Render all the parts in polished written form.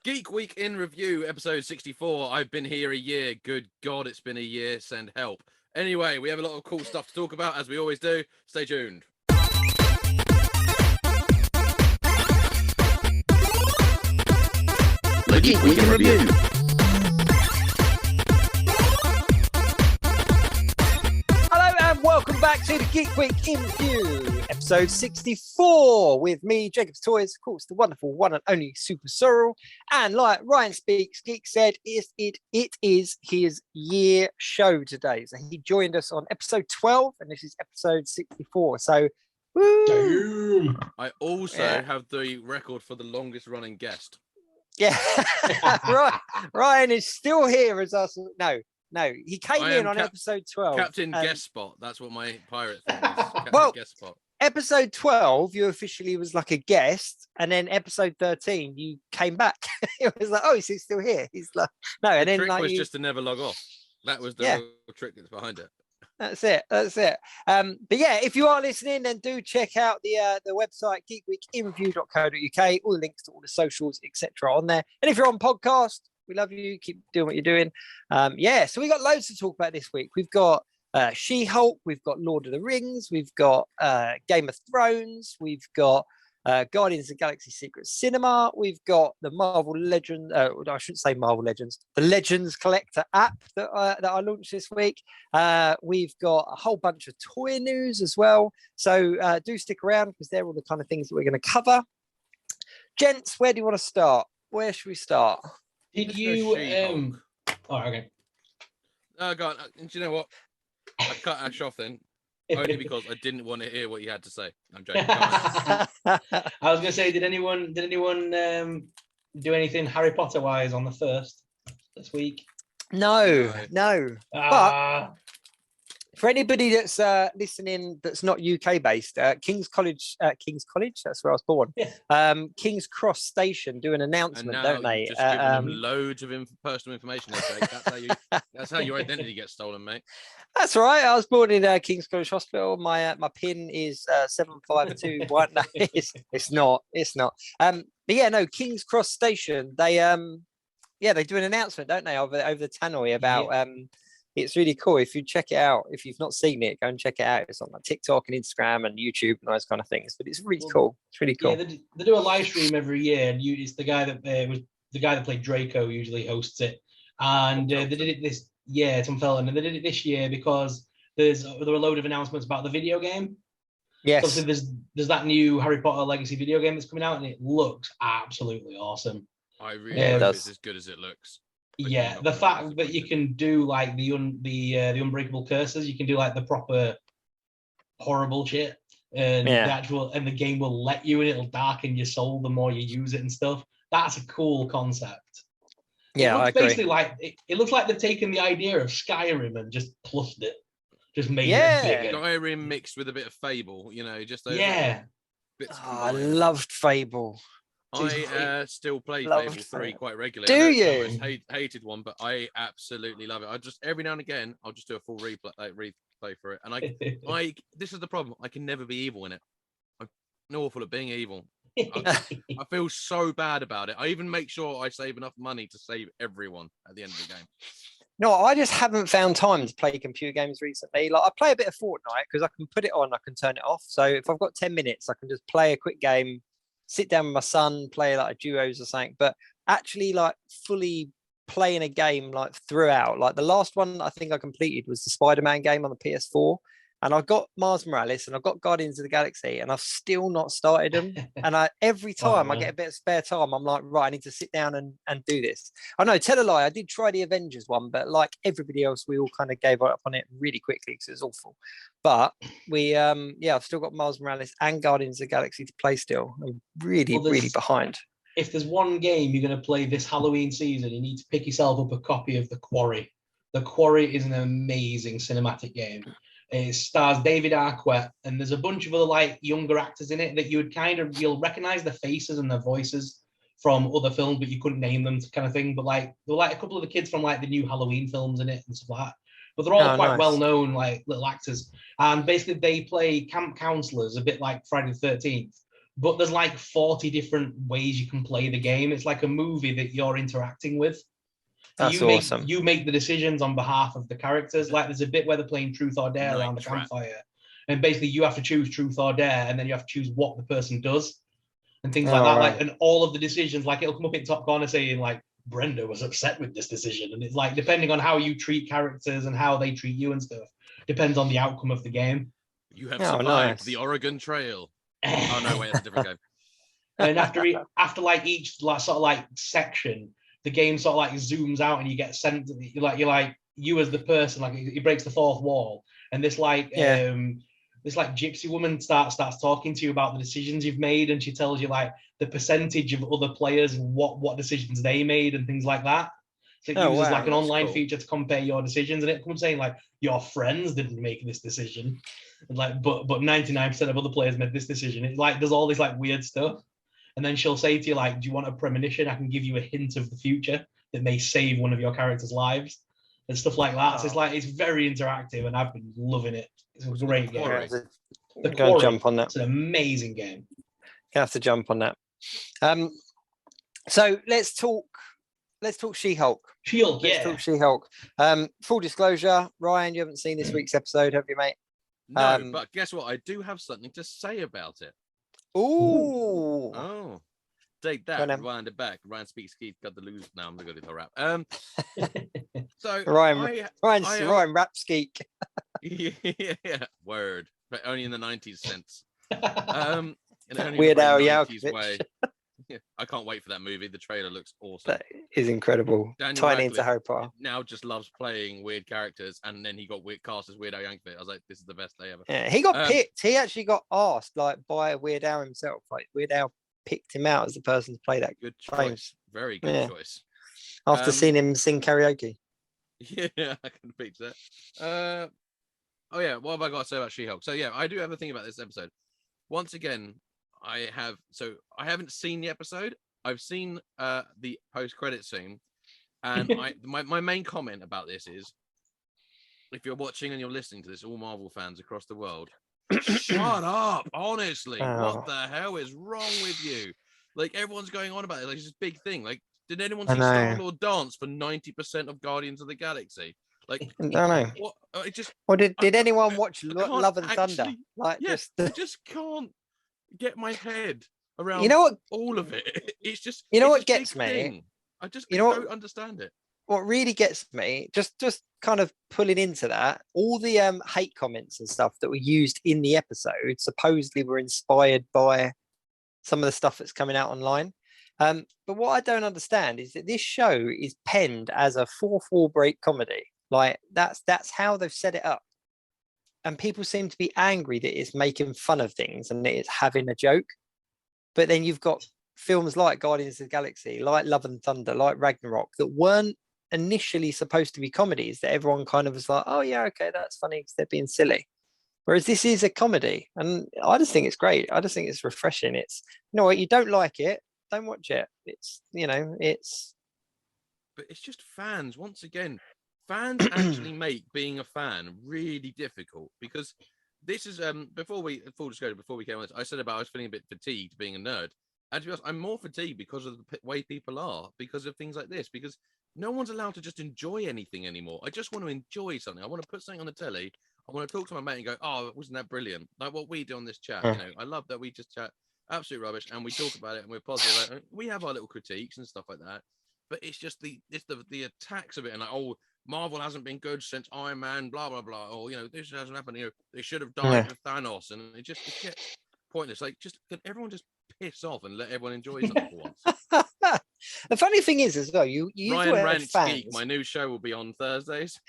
Geek Week in Review, episode 64. I've been here a year. Good God, it's been a year. Send help. Anyway, we have a lot of cool stuff to talk about, as we always do. Stay tuned. The Geek Week in Review. Welcome back to the Geek Week in Review, episode 64, with me, Jacob's Toys, of course, the wonderful one and only SuperSorrell. And like Ryan Speaks Geek said, it is his year show today. So he joined us on episode 12, and this is episode 64. So, woo! I also have the record for the longest running guest. Yeah, right. Ryan is still here as us. No, he came in on episode 12. Captain Guest Spot. That's what my pirate thing is. Captain Guest Spot. Episode 12, you officially was like a guest, and then episode 13, you came back. It was like, oh, he's still here. He's like, no, and then trick like was just to never log off. That was the real trick that's behind it. That's it. But yeah, if you are listening, then do check out the website geekweekinreview.co.uk. All the links to all the socials, etc. on there. And if you're on podcast, we love you. Keep doing what you're doing. So we got loads to talk about this week. We've got She-Hulk. We've got Lord of the Rings. We've got Game of Thrones. We've got Guardians of the Galaxy Secret Cinema. We've got the Marvel Legends. I shouldn't say Marvel Legends. The Legends Collector app that I launched this week. We've got a whole bunch of toy news as well. So do stick around, because they're all the kind of things that we're going to cover. Gents, where do you want to start? Where should we start? Did you? Oh, okay. Oh God! Do you know what? I cut Ash off then, only because I didn't want to hear what you had to say. I'm joking. I was gonna say, did anyone do anything Harry Potter wise on the first this week? No. But for anybody that's listening that's not UK based, King's College, that's where I was born. Yeah. King's Cross Station do an announcement, don't they? Just giving them loads of personal information. That's how your identity gets stolen, mate. That's right. I was born in King's College Hospital. My PIN is 7521. No, it's not. But yeah, no, King's Cross Station. They they do an announcement, don't they, over the tannoy about It's really cool. If you check it out, if you've not seen it, go and check it out. It's on like TikTok and Instagram and YouTube and those kind of things. But it's really cool. It's really cool. Yeah, they do a live stream every year, and it's the guy that played Draco usually hosts it. And they did it this Tom Felton, and they did it this year because there were a load of announcements about the video game. Yes. So obviously there's that new Harry Potter Legacy video game that's coming out, and it looks absolutely awesome. I really hope it's as good as it looks. Yeah, the fact that you can do like the unbreakable curses, you can do like the proper horrible shit, and the game will let you, and it'll darken your soul the more you use it and stuff. That's a cool concept. Yeah, I agree. Basically, like it looks like they've taken the idea of Skyrim and just plussed it, just made it bigger. Skyrim mixed with a bit of Fable, bits. I loved Fable. I still play Fable 3 quite regularly. Do you? I hated one, but I absolutely love it. I just every now and again I'll just do a full replay for it, and I this is the problem. I can never be evil in it. I'm awful at being evil. I feel so bad about it. I even make sure I save enough money to save everyone at the end of the game. No, I just haven't found time to play computer games recently. Like I play a bit of Fortnite because I can put it on, I can turn it off. So if I've got 10 minutes, I can just play a quick game, sit down with my son, play like a duos or something. But actually, like fully playing a game like throughout, like the last one I think I completed was the Spider-Man game on the PS4, and I've got Miles Morales and I've got Guardians of the Galaxy, and I've still not started them. And every time I get a bit of spare time, I'm like, right, I need to sit down and do this. I know, tell a lie, I did try the Avengers one, but like everybody else, we all kind of gave up on it really quickly because it was awful. But we, I've still got Miles Morales and Guardians of the Galaxy to play still. I'm really behind. If there's one game you're going to play this Halloween season, you need to pick yourself up a copy of The Quarry. The Quarry is an amazing cinematic game. It stars David Arquette, and there's a bunch of other like younger actors in it that you'll recognize the faces and their voices from other films, but you couldn't name them, kind of thing. But like there were like a couple of the kids from like the new Halloween films in it and stuff like that. But they're all quite well known, like little actors. And basically they play camp counselors, a bit like Friday the 13th, but there's like 40 different ways you can play the game. It's like a movie that you're interacting with. That's awesome. You make the decisions on behalf of the characters. Like there's a bit where they're playing truth or dare Night around the trap. campfire. And basically you have to choose truth or dare, and then you have to choose what the person does and things like Oh, that. wow. Like, and all of the decisions, like it'll come up in top corner saying like, Brenda was upset with this decision. And it's like, depending on how you treat characters and how they treat you and stuff, depends on the outcome of the game. You have Oh, survived nice. the Oregon Trail. Oh no, wait, that's a different game. And after like each like sort of like section, the game sort of like zooms out and you get sent. You're like you as the person, like it breaks the fourth wall, and this like this like gypsy woman starts talking to you about the decisions you've made, and she tells you like the percentage of other players and what decisions they made and things like that. So it uses like an That's online cool. feature to compare your decisions, and it comes saying like your friends didn't make this decision, and like but 99% of other players made this decision. It like does all this like weird stuff, and then she'll say to you like, "Do you want a premonition? I can give you a hint of the future that may save one of your characters' lives," and stuff like that. So it's like it's very interactive, and I've been loving it. It's a great game. Quarry. The Go Quarry, jump on that. it's an amazing game. You have to jump on that. So let's talk She-Hulk. She-Hulk, Let's yeah. talk She-Hulk. Full disclosure, Ryan, you haven't seen this week's episode, have you, mate? No, but guess what? I do have something to say about it. Ooh. Oh, take Go on, that. then. Rewind it back. Ryan Speaks Geek got the lose. Now I'm gonna go do the rap. So Ryan Rapskeek. yeah, word, but only in the 90s sense. In only Weird the Al very 90s Yankovic. way. Yeah, I can't wait for that movie. The trailer looks awesome. That is incredible. Daniel Tying into Radcliffe Harry Potter. now just loves playing weird characters, and then he got cast as Weird Al Yankovic. I was like, this is the best day ever. Yeah, he got picked. He actually got asked like by Weird Al himself. Like Weird Al picked him out as the person to play that Good James. choice. Very good Yeah. choice. after seeing him sing karaoke. Yeah, I can picture that. Oh yeah, what have I got to say about She-Hulk? So yeah, I do have a thing about this episode. Once again, I haven't seen the episode. I've seen the post-credit scene, and my main comment about this is, if you're watching and you're listening to this, all Marvel fans across the world, shut up! Honestly, what the hell is wrong with you? Like everyone's going on about it, like it's this big thing. Like, did anyone see Star-Lord dance for 90% of Guardians of the Galaxy? Like, I don't know. What? It just. Or did anyone watch Love and Thunder? Like, yes, I just can't get my head around. You know what? All of it. It's just. You know it's what gets me? thing. I just don't understand it. What really gets me, just kind of pulling into that, all the hate comments and stuff that were used in the episode supposedly were inspired by some of the stuff that's coming out online. But what I don't understand is that this show is penned as a fourth wall break comedy. Like that's how they've set it up. And people seem to be angry that it's making fun of things and that it's having a joke. But then you've got films like Guardians of the Galaxy, like Love and Thunder, like Ragnarok, that weren't initially supposed to be comedies, that everyone kind of was like, oh yeah, okay, that's funny because they're being silly. Whereas this is a comedy, and I just think it's great. I just think it's refreshing. It's, you know what, you don't like it, don't watch it. It's, you know, it's. But it's just fans. Once again, fans actually make being a fan really difficult, because this is before we came on this, I said about I was feeling a bit fatigued being a nerd. And to be honest, I'm more fatigued because of the way people are, because of things like this, because no one's allowed to just enjoy anything anymore. I just want to enjoy something. I want to put something on the telly. I want to talk to my mate and go, oh, wasn't that brilliant? Like what we do on this chat. You know, I love that we just chat absolute rubbish and we talk about it and we're positive. Like, we have our little critiques and stuff like that. But it's just the attacks of it, and like, oh, Marvel hasn't been good since Iron Man, blah blah blah. Or you know, this hasn't happened. You know, they should have died with Thanos, and it gets pointless. Like, just can everyone just piss off and let everyone enjoy something for once? The funny thing is, as well, you Ryan Rants Geek, my new show will be on Thursdays.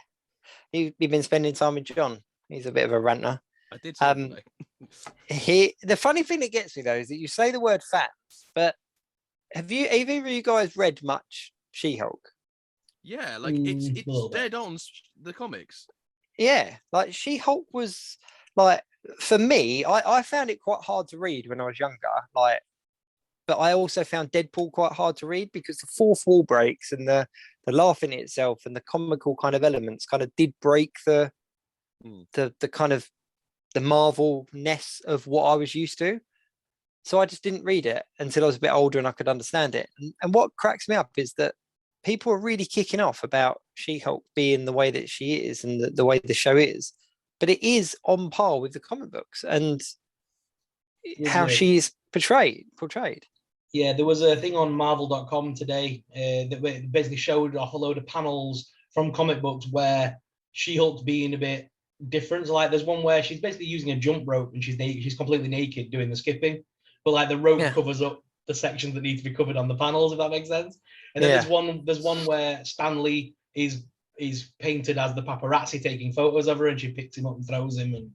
You've been spending time with John. He's a bit of a ranter. I did say the funny thing that gets me though is that you say the word fans, but have either of you guys read much She-Hulk? Yeah, like it's dead on the comics. Yeah, like She-Hulk was like, for me, I found it quite hard to read when I was younger. Like, but I also found Deadpool quite hard to read because the fourth wall breaks and the laughing at itself and the comical kind of elements kind of did break the kind of the Marvel-ness of what I was used to. So I just didn't read it until I was a bit older and I could understand it. And what cracks me up is that people are really kicking off about She-Hulk being the way that she is and the way the show is, but it is on par with the comic books and how she's portrayed. Yeah, there was a thing on Marvel.com today that basically showed off a load of panels from comic books where She-Hulk's being a bit different. So, like, there's one where she's basically using a jump rope and she's completely naked doing the skipping, but like the rope covers up the sections that need to be covered on the panels, if that makes sense. And then there's one where Stanley is painted as the paparazzi taking photos of her, and she picks him up and throws him, and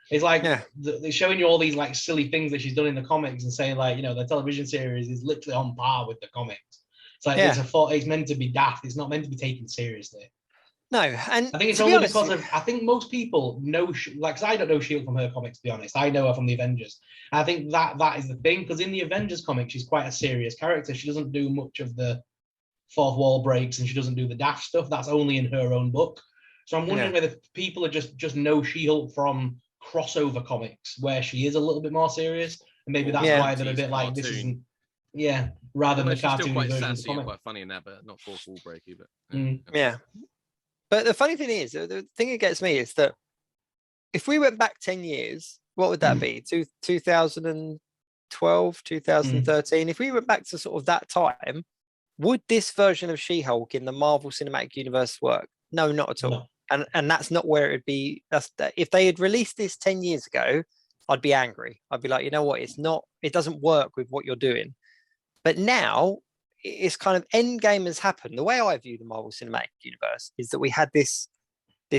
it's like they're showing you all these like silly things that she's done in the comics and saying, like, you know, the television series is literally on par with the comics. It's like it's meant to be daft. It's not meant to be taken seriously. No, and I think it's only because I think most people know, like, cause I don't know Shield from her comics, to be honest. I know her from the Avengers. And I think that is the thing, because in the Avengers comic, she's quite a serious character. She doesn't do much of the fourth wall breaks, and she doesn't do the daft stuff. That's only in her own book. So I'm wondering whether people are just know She-Hulk from crossover comics, where she is a little bit more serious, and maybe that's why they're a bit like, this isn't, rather than the cartoon quite version of the sassy comic. and quite funny in that, but not fourth wall breaky. But But the funny thing is, the thing that gets me is that if we went back 10 years, what would that be? 2012, 2013? If we went back to sort of that time, would this version of She-Hulk in the Marvel Cinematic Universe work? No, not at all. No. And that's not where it'd be. If they had released this 10 years ago, I'd be angry. I'd be like, you know what? It doesn't work with what you're doing. But now it's kind of Endgame has happened. The way I view the Marvel Cinematic Universe is that we had this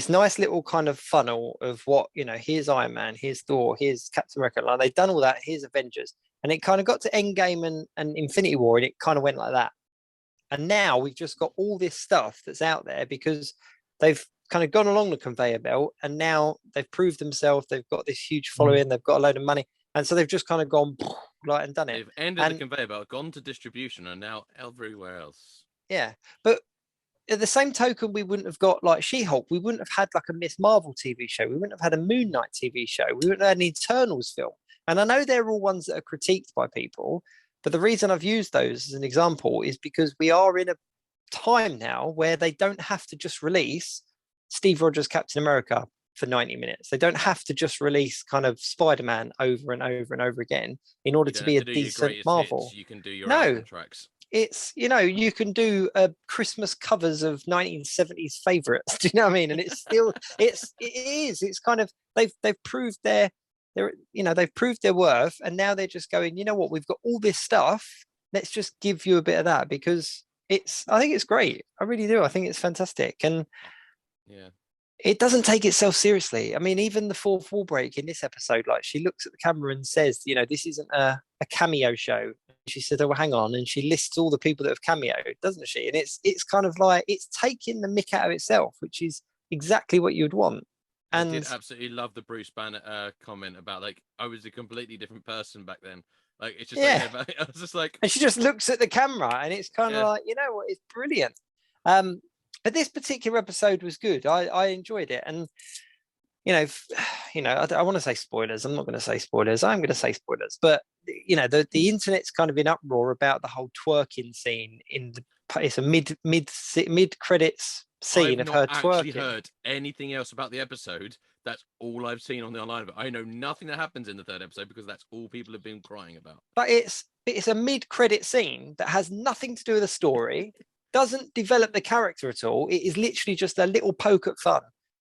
nice little kind of funnel of what, you know, here's Iron Man, here's Thor, here's Captain America. Like, they've done all that, here's Avengers. And it kind of got to Endgame and Infinity War, and it kind of went like that. And now we've just got all this stuff that's out there because they've kind of gone along the conveyor belt, and now they've proved themselves. They've got this huge following, they've got a load of money. And so they've just kind of gone like and done it. They've ended the conveyor belt, gone to distribution, and now everywhere else. Yeah, but at the same token, we wouldn't have got like She-Hulk. We wouldn't have had like a Miss Marvel TV show. We wouldn't have had a Moon Knight TV show. We wouldn't have had an Eternals film. And I know they're all ones that are critiqued by people, but the reason I've used those as an example is because we are in a time now where they don't have to just release Steve Rogers Captain America for 90 minutes. They don't have to just release kind of Spider-Man over and over and over again in order to be a decent Marvel. You can do your album tracks. It's, you know, you can do Christmas covers of 1970s favorites. Do you know what I mean? And it's still, it's kind of, they've proved they've proved their worth, and now they're just going, you know what, we've got all this stuff. Let's just give you a bit of that, because I think it's great. I really do. I think it's fantastic. And it doesn't take itself seriously. I mean, even the fourth wall break in this episode, like, she looks at the camera and says, you know, this isn't a cameo show. She said, oh, well, hang on. And she lists all the people that have cameoed, doesn't she? And it's kind of like, it's taking the mick out of itself, which is exactly what you'd want. And I did absolutely love the Bruce Banner comment about, like, I was a completely different person back then. Like, it's just like, I was just like, and she just looks at the camera, and it's kind of like, you know what, it's brilliant. But this particular episode was good. I enjoyed it, and you know, I want to say spoilers. I'm not going to say spoilers. I'm going to say spoilers. But you know, the internet's kind of in uproar about the whole twerking scene it's a mid credits scene of her twerking. I've not actually heard anything else about the episode. That's all I've seen on the online of it. I know nothing that happens in the third episode because that's all people have been crying about. But it's a mid-credit scene that has nothing to do with the story, doesn't develop the character at all. It is literally just a little poke at fun.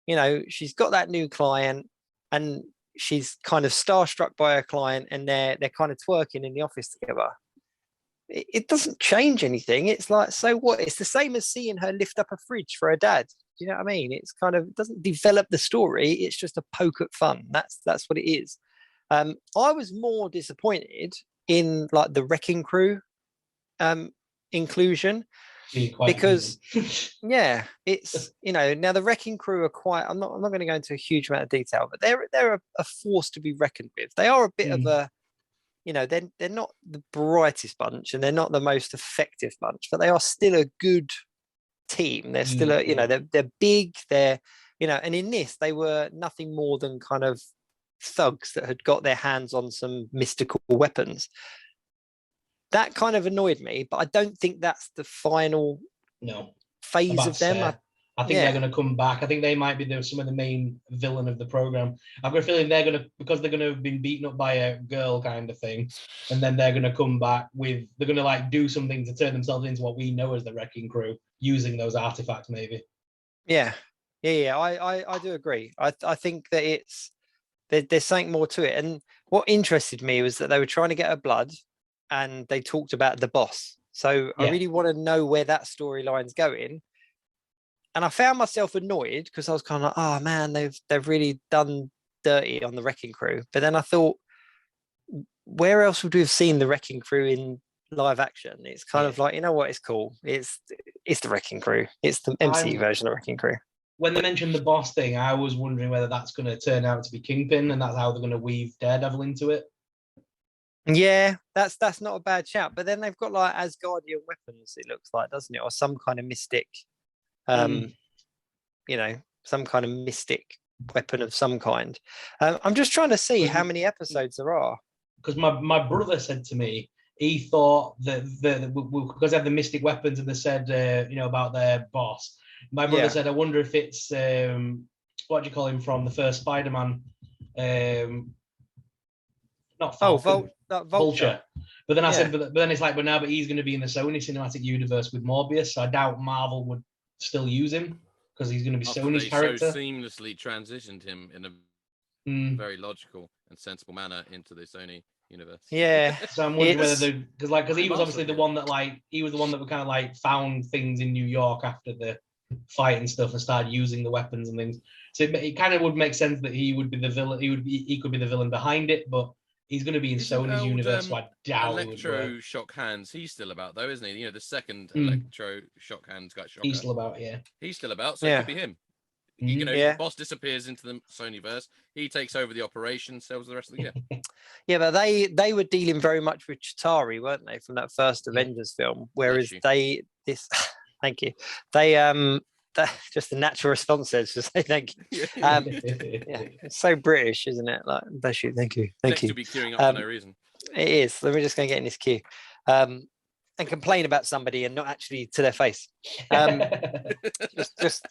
You know, she's got that new client, and she's kind of starstruck by her client, and they're kind of twerking in the office together. It doesn't change anything. It's like, so what? It's the same as seeing her lift up a fridge for her dad. Do you know what I mean? It's kind of, it doesn't develop the story. It's just a poke at fun. That's what it is. I was more disappointed in like the Wrecking Crew inclusion, because it's, you know, now the Wrecking Crew are quite, I'm not going to go into a huge amount of detail, but they're a force to be reckoned with. They are a bit of a, you know, they're not the brightest bunch, and they're not the most effective bunch, but they are still a good team. They're still you know, they're big, they're, you know, and in this they were nothing more than kind of thugs that had got their hands on some mystical weapons. That kind of annoyed me, but I don't think that's the final phase of them. I think they're going to come back. I think they might be some of the main villain of the program. I've got a feeling because they're going to have been beaten up by a girl kind of thing, and then they're going to come back they're going to like do something to turn themselves into what we know as the Wrecking Crew, using those artifacts maybe. Yeah. I do agree. I think that there's something more to it. And what interested me was that they were trying to get her blood, and they talked about the boss. So I really want to know where that storyline's going. And I found myself annoyed because I was kind of like, oh man, they've really done dirty on the Wrecking Crew. But then I thought, where else would we have seen the Wrecking Crew in live action? It's kind of like, you know what, it's cool. It's the Wrecking Crew. It's the MCU version of Wrecking Crew. When they mentioned the boss thing, I was wondering whether that's going to turn out to be Kingpin, and that's how they're going to weave Daredevil into it. Yeah, that's not a bad shout. But then they've got like Asgardian weapons, it looks like, doesn't it? Or some kind of mystic, you know, some kind of mystic weapon of some kind. I'm just trying to see how many episodes there are. Because my brother said to me, he thought that because they have the mystic weapons, and they said, about their boss. My brother said, I wonder if it's what do you call him from the first Spider-Man? Not Falcon, Vulture. But then I said, but then it's like, but he's going to be in the Sony cinematic universe with Morbius, so I doubt Marvel would still use him because he's going to be Sony's character. So seamlessly transitioned him in a very logical and sensible manner into the Sony universe. Yeah. So I'm wondering whether because he was obviously the one that kind of like found things in New York after the fight and stuff and started using the weapons and things. So it kind of would make sense that he would be the villain. He could be the villain behind it, but he's going to be in Sony's universe, so I doubt it would work. Electro Shock Hands, he's still about though, isn't he? You know, the second Electro Shock Hands guy. He's still about, He's still about, so it could be him. The boss disappears into the Sonyverse. He takes over the operation, sells the rest of the gear. Yeah, but they were dealing very much with Chitauri, weren't they, from that first Avengers film? Whereas thank you. They just the natural response is to say thank you. It's so British, isn't it? Like, bless you, thank you. To be queuing up for no reason. It is. Let me just go and get in this queue. And complain about somebody and not actually to their face. Just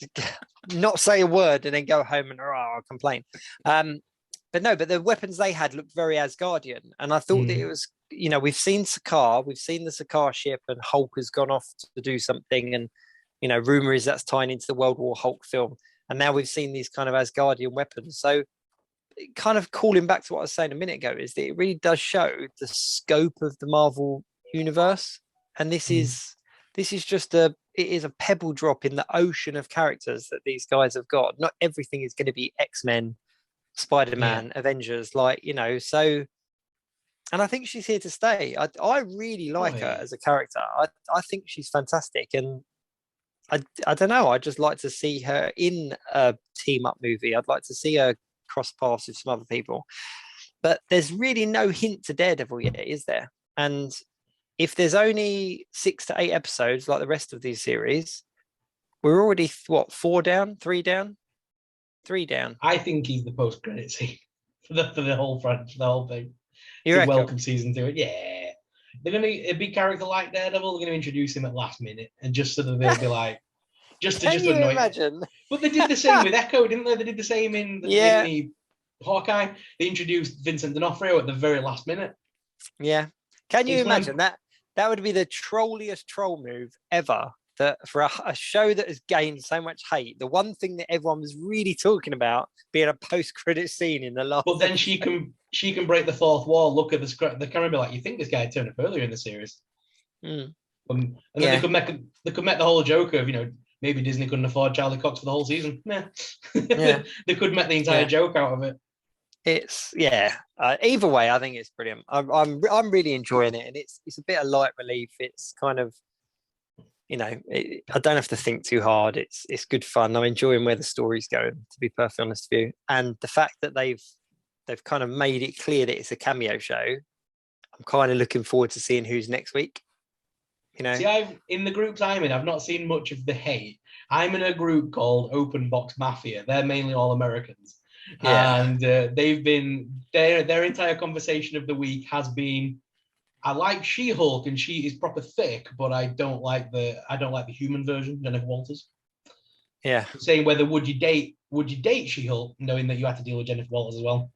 not say a word and then go home and complain. But the weapons they had looked very Asgardian. And I thought that it was, we've seen Sakaar, we've seen the Sakaar ship, and Hulk has gone off to do something. And, rumor is that's tying into the World War Hulk film. And now we've seen these kind of Asgardian weapons. So kind of calling back to what I was saying a minute ago is that it really does show the scope of the Marvel universe. And this is just it is a pebble drop in the ocean of characters that these guys have got. Not everything is going to be X-Men, Spider-Man, Avengers, so, and I think she's here to stay. I really like her as a character. I think she's fantastic. And I don't know, I'd just like to see her in a team-up movie. I'd like to see her cross paths with some other people. But there's really no hint to Daredevil yet, is there? And if there's only 6 to 8 episodes like the rest of these series, we're already, 4 down, 3 down? 3 down. I think he's the post-credit scene for the whole front, the whole thing. You reckon? Welcome season 2. Yeah. They're going to, a big character like Daredevil, they're going to introduce him at last minute, and just so that they'll be like, just to annoy imagine? But they did the same with Echo, didn't they? They did the same in the Hawkeye. They introduced Vincent D'Onofrio at the very last minute. Yeah. Can you imagine that? That would be the trolliest troll move ever. That for a show that has gained so much hate, the one thing that everyone was really talking about being a post-credit scene in the last. But then she can break the fourth wall. Look at the camera, and be like, "You think this guy turned up earlier in the series?" And then they could make the whole joke of maybe Disney couldn't afford Charlie Cox for the whole season. They could make the entire joke out of it. It's either way, I think it's brilliant. I'm really enjoying it, and it's a bit of light relief. It's kind of I don't have to think too hard. It's good fun. I'm enjoying where the story's going, to be perfectly honest with you. And the fact that they've kind of made it clear that it's a cameo show, I'm kind of looking forward to seeing who's next week. See, in the groups I'm in, I've not seen much of the hate. I'm in a group called Open Box Mafia. They're mainly all Americans. Yeah. And they've been their entire conversation of the week has been, I like She-Hulk and she is proper thick, but I don't like the human version, Jennifer Walters. Yeah. Saying whether would you date She-Hulk, knowing that you had to deal with Jennifer Walters as well.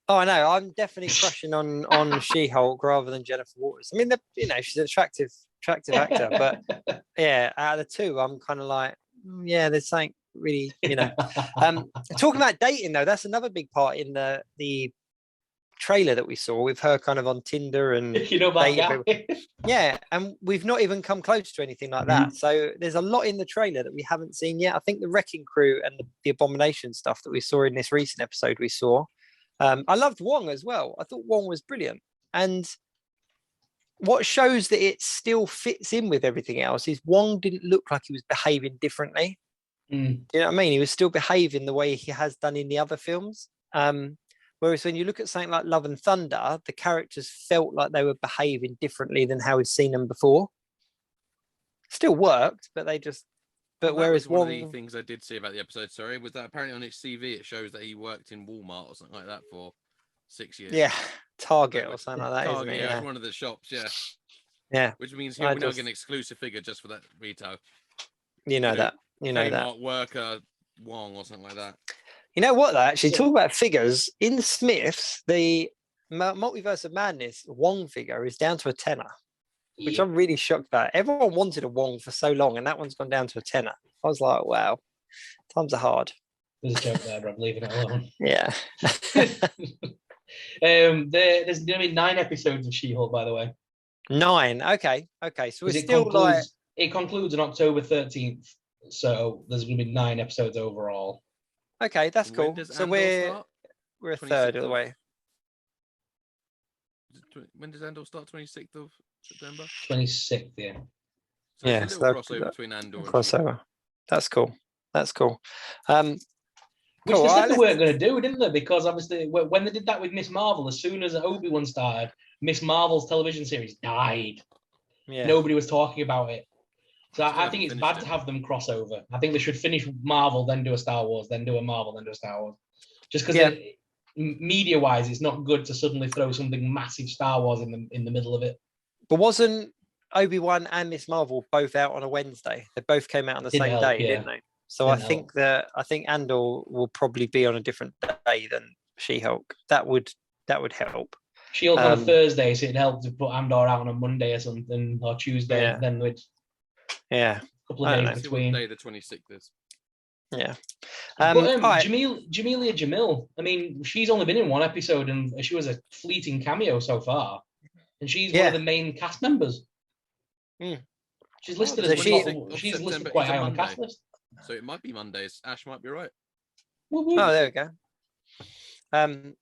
Oh, I know. I'm definitely crushing on She-Hulk rather than Jennifer Waters. I mean, she's an attractive actor, but yeah, out of the two, I'm kind of like, yeah, there's something really, talking about dating though, that's another big part in the trailer that we saw with her kind of on Tinder and that guy. Yeah, and we've not even come close to anything like that. So there's a lot in the trailer that we haven't seen yet. I think the Wrecking Crew and the Abomination stuff that we saw in this recent episode we saw. I loved Wong as well. I thought Wong was brilliant. And what shows that it still fits in with everything else is Wong didn't look like he was behaving differently. Do you know what I mean? He was still behaving the way he has done in the other films. Whereas when you look at something like Love and Thunder, the characters felt like they were behaving differently than how we've seen them before. Still worked, but they just. But well, whereas one Wong, of the things I did see about the episode, sorry, was that apparently on his CV it shows that he worked in Walmart or something like that for 6 years. yeah, Target or something like that, Target, isn't it? yeah, one of the shops, yeah. Yeah. Which means he'll now get an exclusive figure just for that retail. You know that. Kmart worker Wong or something like that. You know what, though? Actually, talk about figures. In Smiths, the Multiverse of Madness Wong figure is down to a tenner, which I'm really shocked about. Everyone wanted a Wong for so long, and that one's gone down to a tenner. I was like, wow, times are hard. There's a joke there, but I'm leaving it alone. Yeah. There's going to be 9 episodes of She-Hulk, by the way. 9. Okay. So it's it still it concludes on October 13th. So there's going to be 9 episodes overall. Okay, that's cool. So we're a third of the way. When does Andor start? 26th of September? 26th, yeah. So yeah, it's a little crossover between Andor and crossover. That's cool. Which they said they weren't going to do, didn't they? Because obviously, when they did that with Miss Marvel, as soon as Obi-Wan started, Miss Marvel's television series died. Yeah. Nobody was talking about it. So I think it's bad to have them crossover. I think they should finish Marvel, then do a Star Wars, then do a Marvel, then do a Star Wars. Just because media-wise, it's not good to suddenly throw something massive Star Wars in the middle of it. But wasn't Obi-Wan and Miss Marvel both out on a Wednesday? They both came out on the same day, didn't they? So I think Andor will probably be on a different day than She-Hulk. That would help. She-Hulk on a Thursday, so it'd help to put Andor out on a Monday or something, or Tuesday. Yeah. Then we'd a couple of days between. Day the 26th is. Yeah. But Jamelia Jamil, I mean, she's only been in 1 episode, and she was a fleeting cameo so far, and she's one of the main cast members. She's listed as she's listed quite high on the cast list. So it might be Mondays. Ash might be right. Oh, there we go.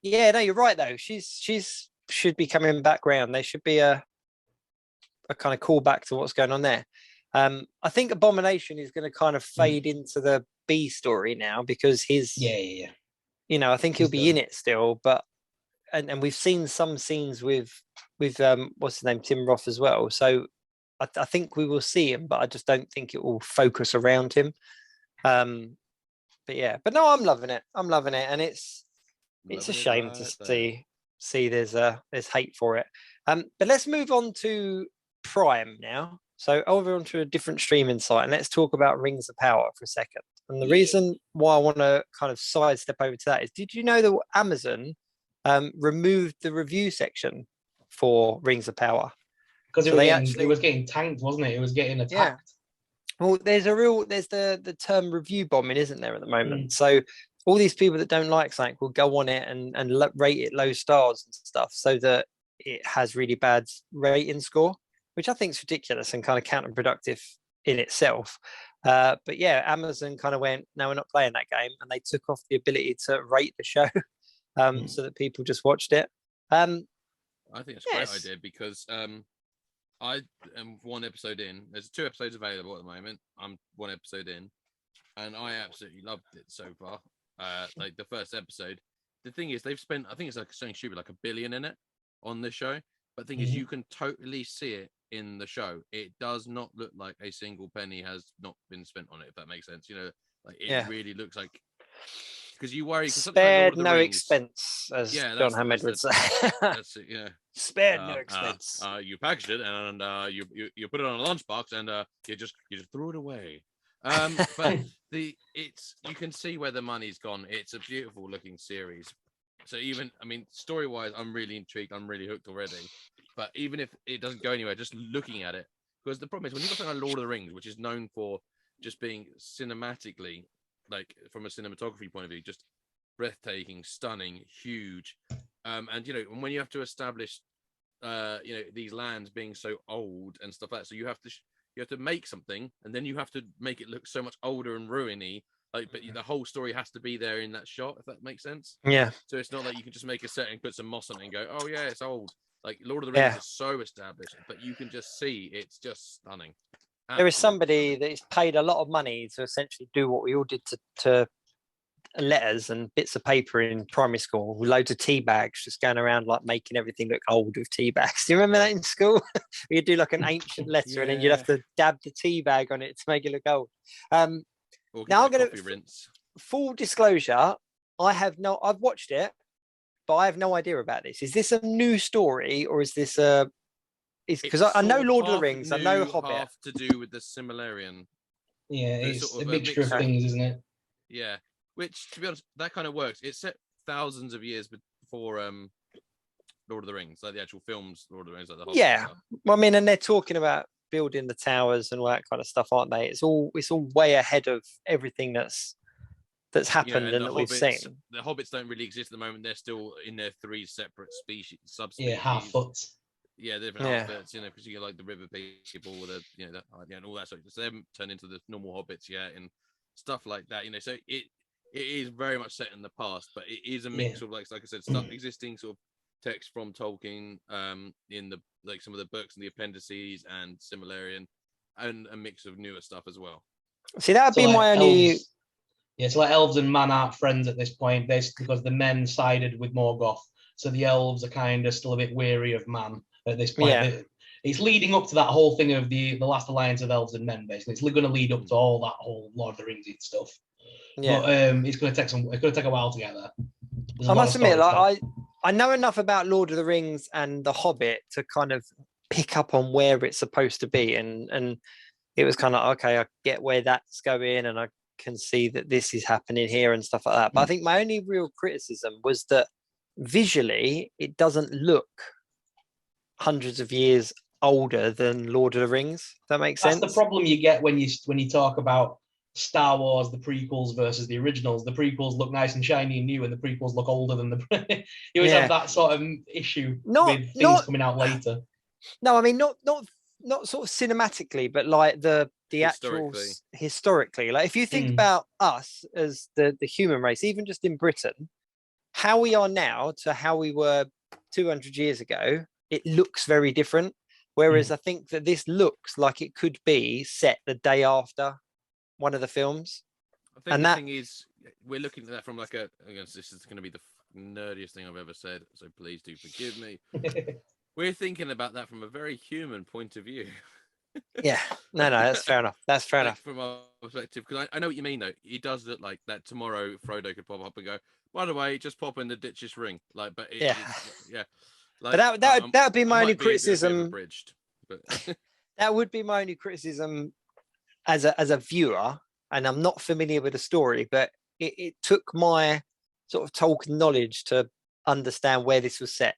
Yeah, no, you're right though. She's should be coming back round. There should be a kind of callback to what's going on there. I think Abomination is going to kind of fade into the B story now because his I think he'll be in it still, but and we've seen some scenes with what's his name, Tim Roth as well. So I think we will see him, but I just don't think it will focus around him. But no, I'm loving it, and it's a shame to see there's hate for it. But let's move on to Prime now. So over onto a different streaming site, and let's talk about Rings of Power for a second. And the reason why I want to kind of sidestep over to that is, did you know that Amazon removed the review section for Rings of Power? Because it was getting tanked, wasn't it? It was getting attacked. Yeah. Well, there's the term review bombing, isn't there, at the moment? So all these people that don't like something will go on it and rate it low stars and stuff, so that it has really bad rating score, which I think is ridiculous and kind of counterproductive in itself. But yeah, Amazon kind of went, no, we're not playing that game, and they took off the ability to rate the show so that people just watched it. I think it's a great idea because I am 1 episode in. There's 2 episodes available at the moment. I'm 1 episode in, and I absolutely loved it so far. Like the first episode. The thing is, they've spent, I think it's like something stupid, like $1 billion in it on this show. But the thing is, you can totally see it in the show. It does not look like a single penny has not been spent on it, if that makes sense. You know, like it really looks like because you worry. 'Cause something like Lord Spared of the no Rings- expense, as Yeah, John that's- Hammond would that's- say. That's it. Yeah. Spared no expense. You packaged it and you put it on a lunchbox and you just threw it away. But you can see where the money's gone. It's a beautiful looking series. So even, I mean, story wise, I'm really intrigued. I'm really hooked already. But even if it doesn't go anywhere, just looking at it, because the problem is when you've got something like Lord of the Rings, which is known for just being cinematically, like from a cinematography point of view, just breathtaking, stunning, huge. And when you have to establish these lands being so old and stuff like that, so you have to make something and then you have to make it look so much older and ruiny, but the whole story has to be there in that shot, if that makes sense. Yeah. So it's not like you can just make a set and put some moss on it and go, oh yeah, it's old. Like Lord of the Rings is so established, but you can just see it's just stunning. There is somebody Absolutely that is paid a lot of money to essentially do what we all did to letters and bits of paper in primary school, with loads of tea bags, just going around like making everything look old with tea bags. Do you remember that in school? You'd do like an ancient letter and then you'd have to dab the tea bag on it to make it look old. Now I'm going to rinse. Full disclosure, I've watched it, but I have no idea about this. Is this a new story or is this because I know Lord of the Rings, I know Hobbit. Half to do with the Silmarillion. Yeah, So it's sort of a mixture of mix things, isn't it? Yeah, which to be honest, that kind of works. It's set thousands of years before Lord of the Rings, like the actual films, Lord of the Rings, like the Hobbit Yeah, stuff. well, I mean, and they're talking about building the towers and all that kind of stuff, aren't they? It's all way ahead of everything that's happened and that we've seen. The hobbits don't really exist at the moment. They're still in their 3 separate subspecies. Yeah, half foot. Yeah, different outfits, because you get like the river people with and all that sort of stuff. So they haven't turned into the normal hobbits yet and stuff like that. So it is very much set in the past, but it is a mix of like I said, existing sort of text from Tolkien in the some of the books and the appendices and Silmarillion, and a mix of newer stuff as well. See, that would be my only. Yeah, so like elves and man aren't friends at this point, because the men sided with Morgoth, so the elves are kind of still a bit weary of man at this point. Yeah. It's leading up to that whole thing of the last alliance of elves and men. Basically, it's going to lead up to all that whole Lord of the Rings stuff. Yeah, but it's going to take a while to get there. I must admit, I know enough about Lord of the Rings and The Hobbit to kind of pick up on where it's supposed to be, and it was kind of okay. I get where that's going, and I can see that this is happening here and stuff like that. But I think my only real criticism was that visually it doesn't look hundreds of years older than Lord of the Rings. If that makes sense. That's the problem you get when you talk about Star Wars, the prequels versus the originals. The prequels look nice and shiny and new, and the prequels look older than the. You always have that sort of issue with things coming out later. No, I mean not sort of cinematically, but like the actual historically. Like if you think about us as the human race, even just in Britain, how we are now to how we were 200 years ago, it looks very different. Whereas I think that this looks like it could be set the day after one of the films. I think the thing is, we're looking at that from like this is going to be the nerdiest thing I've ever said, so please do forgive me. We're thinking about that from a very human point of view. Yeah, no, that's fair enough. That's fair enough. From our perspective, because I know what you mean, though. It does look like that tomorrow Frodo could pop up and go, by the way, just pop in the ditch's ring. Like, but Like, but that would be my only criticism. But that would be my only criticism as a viewer, and I'm not familiar with the story, but it took my sort of Tolkien knowledge to understand where this was set.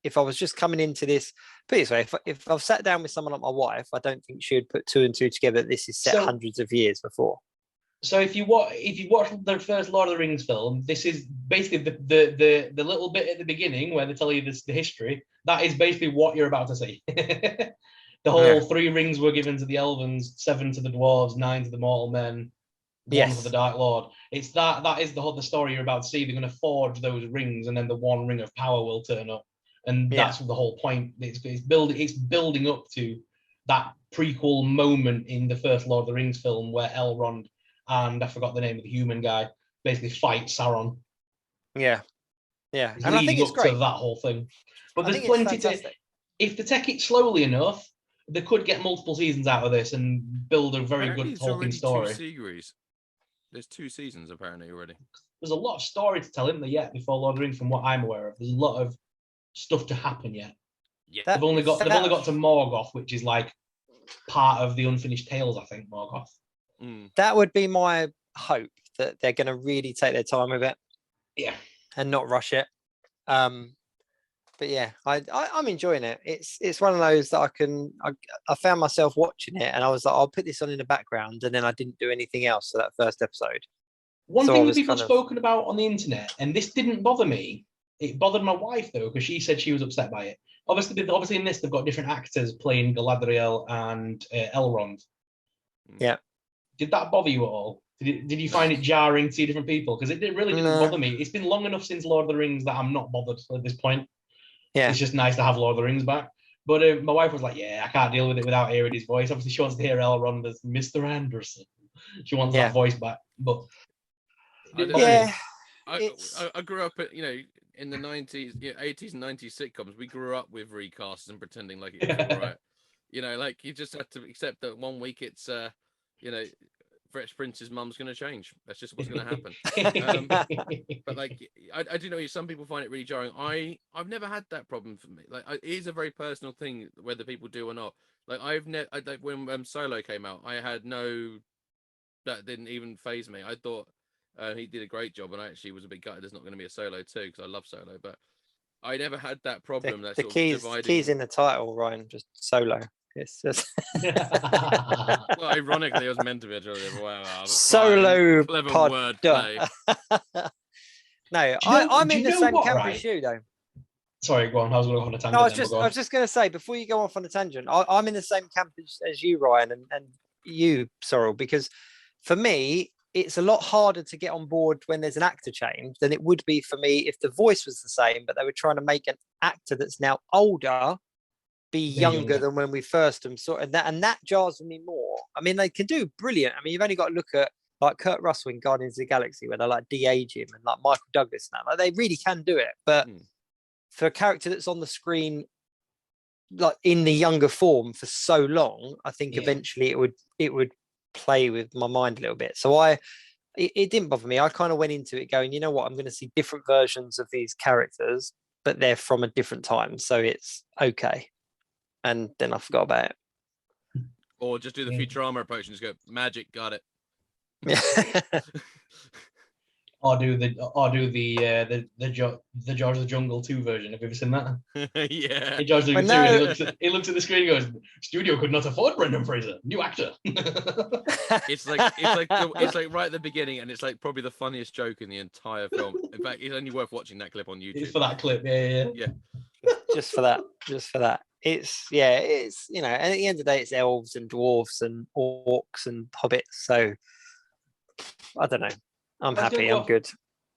If I was just coming into this, put it this way, if I've sat down with someone like my wife, I don't think she would put 2 and 2 together. This is set hundreds of years before. So if you watch the first Lord of the Rings film, this is basically the little bit at the beginning where they tell you the history. That is basically what you're about to see. The whole 3 rings were given to the Elvens, 7 to the dwarves, 9 to the mortal men, 1 for the Dark Lord. It's that is the story you're about to see. They're going to forge those rings, and then the 1 ring of power will turn up, and that's the whole point. It's building up to that prequel moment in the first Lord of the Rings film where Elrond and I forgot the name of the human guy basically fight Sauron. Yeah. It's and I think it's great to that whole thing. But there's plenty to. If they take it slowly enough, they could get multiple seasons out of this and build a very good Tolkien story. There's 2 seasons apparently already. there's a lot of story to tell, isn't there, yet before Lord of the Rings, from what I'm aware of. There's a lot of stuff to happen yet. Yeah. They've only got to Morgoth, which is like part of the unfinished tales, I think, Morgoth. That would be my hope, that they're going to really take their time with it. Yeah. And not rush it. But yeah, I'm enjoying it. It's one of those that I found myself watching it and I was like, I'll put this on in the background, and then I didn't do anything else for that first episode. One thing that people have spoken about on the internet, and this didn't bother me, it bothered my wife though, because she said she was upset by it. Obviously in this they've got different actors playing Galadriel and Elrond. Yeah. Did that bother you at all? Did you find it jarring to see different people? Because it really didn't bother me. It's been long enough since Lord of the Rings that I'm not bothered at this point. Yeah. It's just nice to have Lord of the Rings back. But my wife was like, yeah, I can't deal with it without hearing his voice. Obviously, she wants to hear Elrond as Mr. Anderson. She wants that voice back. But I grew up at, in the 90s, 80s and 90s sitcoms. We grew up with recasts and pretending like it was all right. Like you just have to accept that one week it's, Fresh Prince's mum's going to change. That's just what's going to happen. But like, I do know some people find it really jarring. I've never had that problem for me. Like, it is a very personal thing whether people do or not. Like, when Solo came out, I had that didn't even faze me. I thought he did a great job, and I actually was a bit gutted there's not going to be a Solo too, because I love Solo. But I never had that problem. The keys in the title, Ryan, just Solo. It's just well, ironically, it was meant to be a trilogy. Wow, Solo clever pod. wordplay. No, I'm in the same camp as you, though. Sorry, go on. I was going to go on a tangent. No, I was just going to say, before you go off on a tangent, I'm in the same camp as you, Ryan, and you, Sorrell, because for me, it's a lot harder to get on board when there's an actor change than it would be for me if the voice was the same, but they were trying to make an actor that's now older be younger than when we first saw, and that jars me more. I mean, they can do brilliant. I mean, you've only got to look at like Kurt Russell in Guardians of the Galaxy, where they like de-age him, and like Michael Douglas now. Like, they really can do it. But for a character that's on the screen, like in the younger form for so long, I think eventually it would play with my mind a little bit. So it didn't bother me. I kind of went into it going, you know what, I'm going to see different versions of these characters, but they're from a different time, so it's okay. And then I forgot about it. Or just do the Futurama approach and just go, magic, got it. Yeah. Or do the George of the Jungle 2 version. Have you ever seen that? Yeah. George of the Jungle 2, he looks at the screen and goes, "Studio could not afford Brendan Fraser, new actor." It's like right at the beginning, and it's like probably the funniest joke in the entire film. In fact, it's only worth watching that clip on YouTube. It's for that clip, yeah. Just for that. It's and at the end of the day, it's elves and dwarves and orcs and hobbits. So I don't know. I'm happy. I'm good.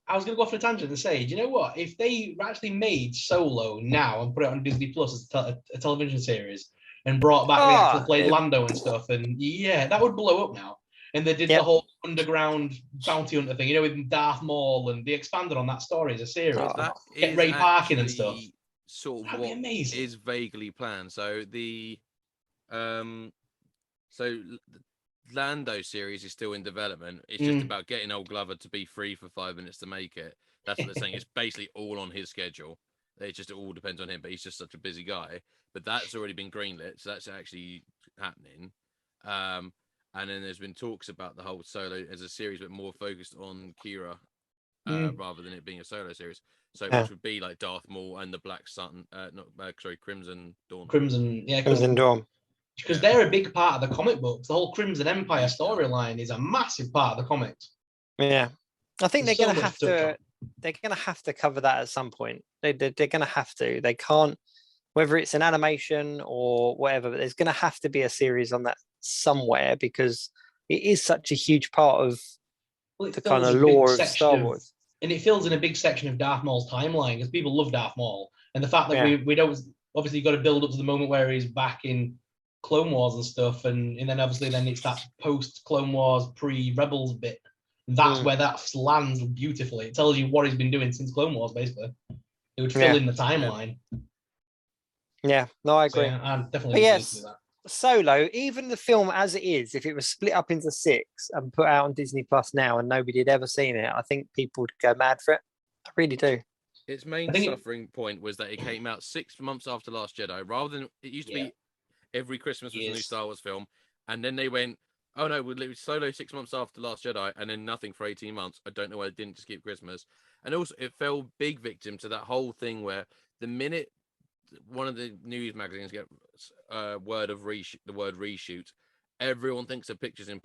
I was going to go off on a tangent and say, do you know what? If they actually made Solo now and put it on Disney Plus as a television series and brought back the actual played Lando and stuff, and that would blow up now. And they did the whole underground bounty hunter thing, with Darth Maul, and they expanded on that story as a series. Get Ray Parkin and stuff. Sort of what is vaguely planned. So the Lando series is still in development. It's just about getting old Glover to be free for 5 minutes to make it. That's what they're saying. It's basically all on his schedule. It all depends on him, but he's just such a busy guy. But that's already been greenlit, so that's actually happening. And then there's been talks about the whole Solo as a series, but more focused on Kira rather than it being a Solo series. So which would be like Darth Maul and the Black Sun, Crimson Dawn. Crimson Dawn. Because they're a big part of the comic books. The whole Crimson Empire storyline is a massive part of the comics. Yeah, I think they're going to have to. They're going to have to cover that at some point. They're going to have to. They can't, whether it's an animation or whatever. But there's going to have to be a series on that somewhere, because it is such a huge part of the kind of lore of Star Wars. And it fills in a big section of Darth Maul's timeline, because people love Darth Maul, and the fact that we don't obviously got to build up to the moment where he's back in Clone Wars and stuff, and then obviously then it's that post Clone Wars pre-Rebels bit. That's where that lands beautifully. It tells you what he's been doing since Clone Wars, basically. It would fill in the timeline. Yeah, no, I agree. So, I'm definitely Solo, even the film as it is, if it was split up into 6 and put out on Disney Plus now and nobody had ever seen it, I think people would go mad for it. I really do. Its main suffering point was that it came out 6 months after Last Jedi, rather than it used to be every Christmas was a new Star Wars film, and then they went, oh no, we'll Solo 6 months after Last Jedi, and then nothing for 18 months. I don't know why they didn't just keep Christmas. And also, it fell big victim to that whole thing where the minute one of the news magazines get the word reshoot, everyone thinks the picture's in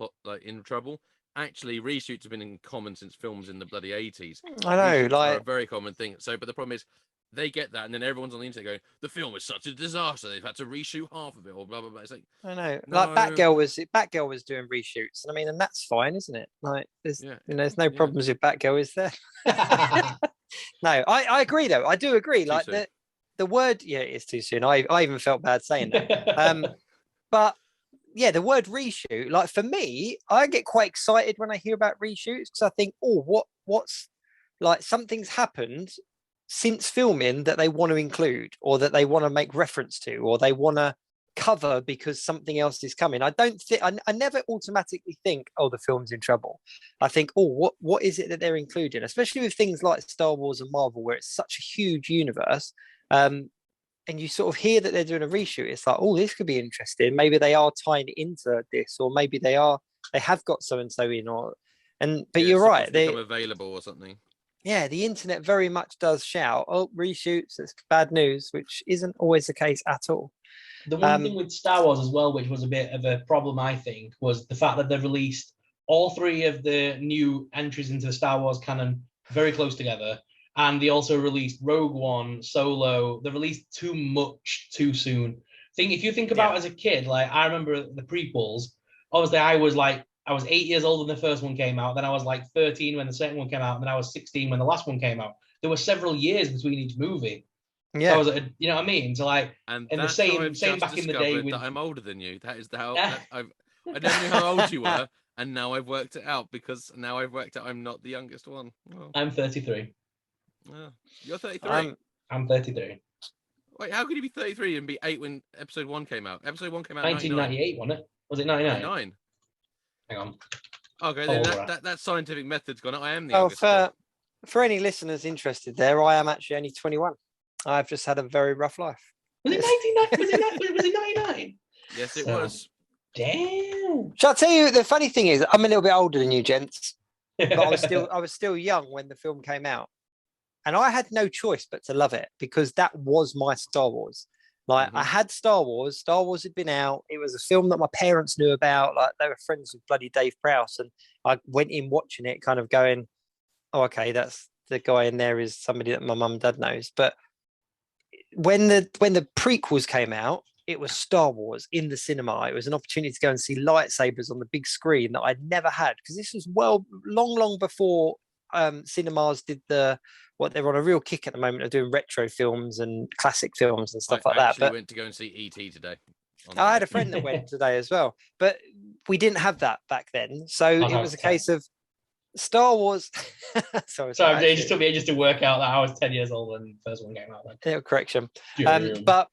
trouble. Actually, reshoots have been in common since films in the bloody 80s. I know, reshoots like are a very common thing. So, but the problem is, they get that, and then everyone's on the internet going, "The film is such a disaster. They've had to reshoot half of it, or blah blah blah." It's like, I know, no. like Batgirl was doing reshoots, and I mean, and that's fine, isn't it? Like, there's no problems with Batgirl, is there? No, I agree though. I do agree. Too like soon. the word, it's too soon. I even felt bad saying that. But yeah, the word reshoot, like for me, I get quite excited when I hear about reshoots because I think, oh, what's like something's happened since filming that they want to include or that they want to make reference to or they want to cover because something else is coming. I don't think I never automatically think, oh, the film's in trouble. I think, oh, what is it that they're including, especially with things like Star Wars and Marvel, where it's such a huge universe. And you sort of hear that they're doing a reshoot. It's like, oh, this could be interesting. Maybe they are tying into this, or maybe they have got so and so in, but you're right. They become available or something. Yeah, the internet very much does shout, oh, reshoots, it's bad news, which isn't always the case at all. The one thing with Star Wars as well, which was a bit of a problem, I think, was the fact that they've released all 3 of the new entries into the Star Wars canon very close together. And they also released Rogue One, Solo. They released too much too soon. If you think about as a kid, like I remember the prequels, obviously I was 8 years old when the first one came out. Then I was like 13 when the second one came out. And then I was 16 when the last one came out. There were several years between each movie. Yeah. So I was, you know what I mean? So and the same back in the day with... that I'm older than you. That is I never knew how old you were. And now I've worked it out because now I've worked out I'm not the youngest one. Oh. I'm 33. Oh, you're 33. I'm 33. Wait, how could you be 33 and be 8 when episode 1 came out? Episode 1 came out 1998, wasn't it? Was it 99? 99. Hang on. Okay, then that scientific method's gone. I am the youngest. For any listeners interested there, I am actually only 21. I've just had a very rough life. Was it 99? Yes, it was. Damn. Shall I tell you, the funny thing is, I'm a little bit older than you gents, but I was still young when the film came out. And I had no choice but to love it because that was my Star Wars. Like I had Star Wars had been out. It was a film that my parents knew about. Like they were friends with bloody Dave Prowse. And I went in watching it kind of going, oh, okay, that's the guy in there is somebody that my mum and dad knows. But when the prequels came out, it was Star Wars in the cinema. It was an opportunity to go and see lightsabers on the big screen that I'd never had because this was long before cinemas did what they're on a real kick at the moment of doing retro films and classic films and stuff like that. But I went to go and see E.T. today. I had a friend that went today as well, but we didn't have that back then. So it was a case of Star Wars. Sorry, it just took me ages to work out that I was 10 years old when the first one came out. Yeah, correction. But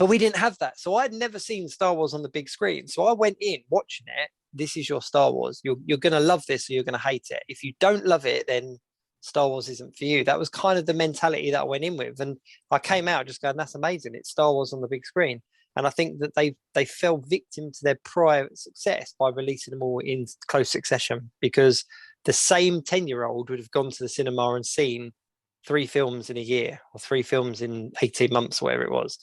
we didn't have that. So I'd never seen Star Wars on the big screen. So I went in watching it. This is your Star Wars. You're going to love this or you're going to hate it. If you don't love it, then Star Wars isn't for you. That was kind of the mentality that I went in with. And I came out just going, that's amazing. It's Star Wars on the big screen. And I think that they fell victim to their prior success by releasing them all in close succession because the same 10-year-old would have gone to the cinema and seen 3 films in a year or 3 films in 18 months, whatever it was,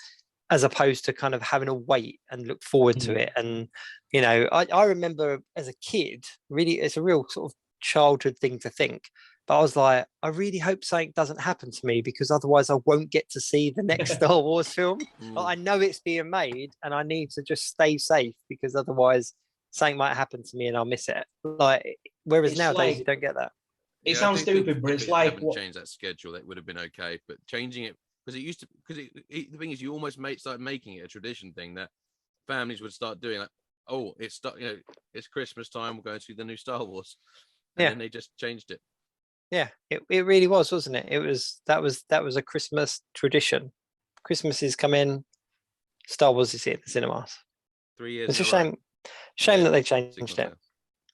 as opposed to kind of having to wait and look forward to it. And, you know, I remember as a kid, really, it's a real sort of childhood thing to think. But I was like, I really hope something doesn't happen to me because otherwise I won't get to see the next Star Wars film. I know it's being made and I need to just stay safe because otherwise something might happen to me and I'll miss it. Like, whereas nowadays you don't get that. It sounds stupid, but it's like change that schedule. That would have been okay, but changing it because it used to. Because the thing is, you almost start making it a tradition thing that families would start doing. Like, oh, it's Christmas time. We're going to see the new Star Wars, and then they just changed it. Yeah, it really was, wasn't it? That was a Christmas tradition. Christmas is coming, Star Wars is here at the cinemas. 3 years. It's a in row. shame. Shame Yeah, that they 6 changed months it. now.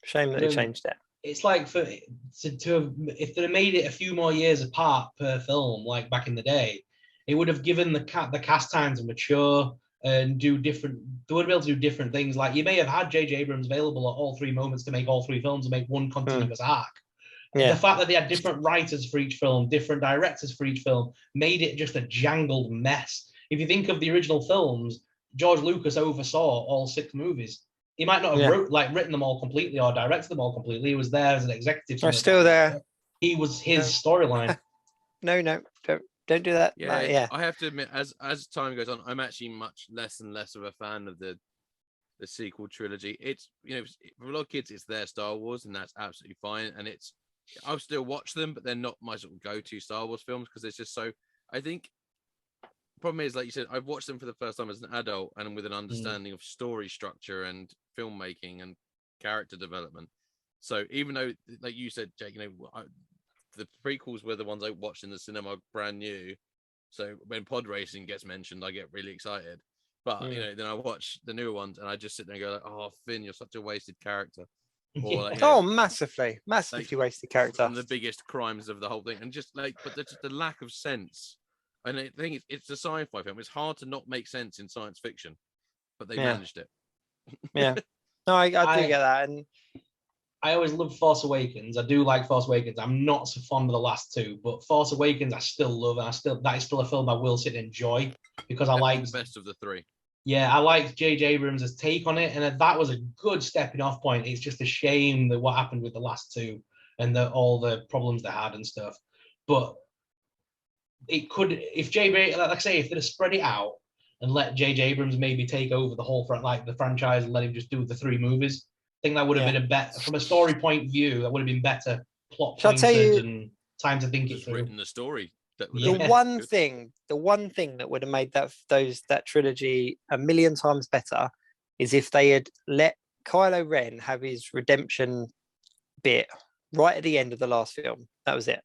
Shame that they changed it. It's like if they'd have made it a few more years apart per film, like back in the day, it would have given the cast time to mature and do different. They would have been able to do different things. Like you may have had J.J. Abrams available at all 3 moments to make all 3 films and make one continuous arc. Yeah. The fact that they had different writers for each film, different directors for each film, made it just a jangled mess. If you think of the original films, George Lucas oversaw all 6 movies. He might not have written them all completely or directed them all completely. He was there as an executive. They're still there. He was his storyline. No, don't do that. Yeah, I have to admit, as time goes on, I'm actually much less and less of a fan of the sequel trilogy. It's, you know, for a lot of kids, it's their Star Wars, and that's absolutely fine. And I'll still watch them, but they're not my sort of go-to Star Wars films because it's just so. I think the problem is, like you said, I've watched them for the first time as an adult and with an understanding of story structure and filmmaking and character development. So even though, like you said, Jake, you know, the prequels were the ones I watched in the cinema brand new. So when pod racing gets mentioned, I get really excited. But you know, then I watch the newer ones and I just sit there and go like, "Oh, Finn, you're such a wasted character." Or like, massively wasted character. One of the biggest crimes of the whole thing, and just like, but just the lack of sense. And I think it's a sci-fi film. It's hard to not make sense in science fiction, but they managed it. Yeah, no, I do get that, and I always love Force Awakens. I do like Force Awakens. I'm not so fond of the last 2, but Force Awakens I still love, and that is still a film I will sit and enjoy because I like the best of the 3. Yeah, I liked J.J. Abrams' take on it, and that was a good stepping off point. It's just a shame that what happened with the last 2 and all the problems they had and stuff. But it could, if J.J., like I say, if they'd have spread it out and let J.J. Abrams maybe take over the whole the franchise and let him just do the 3 movies, I think that would have been a better, from a story point of view, that would have been better plot pointed and time to think it through. Written the story. The one thing that would have made that trilogy a million times better is if they had let Kylo Ren have his redemption bit right at the end of the last film. That was it.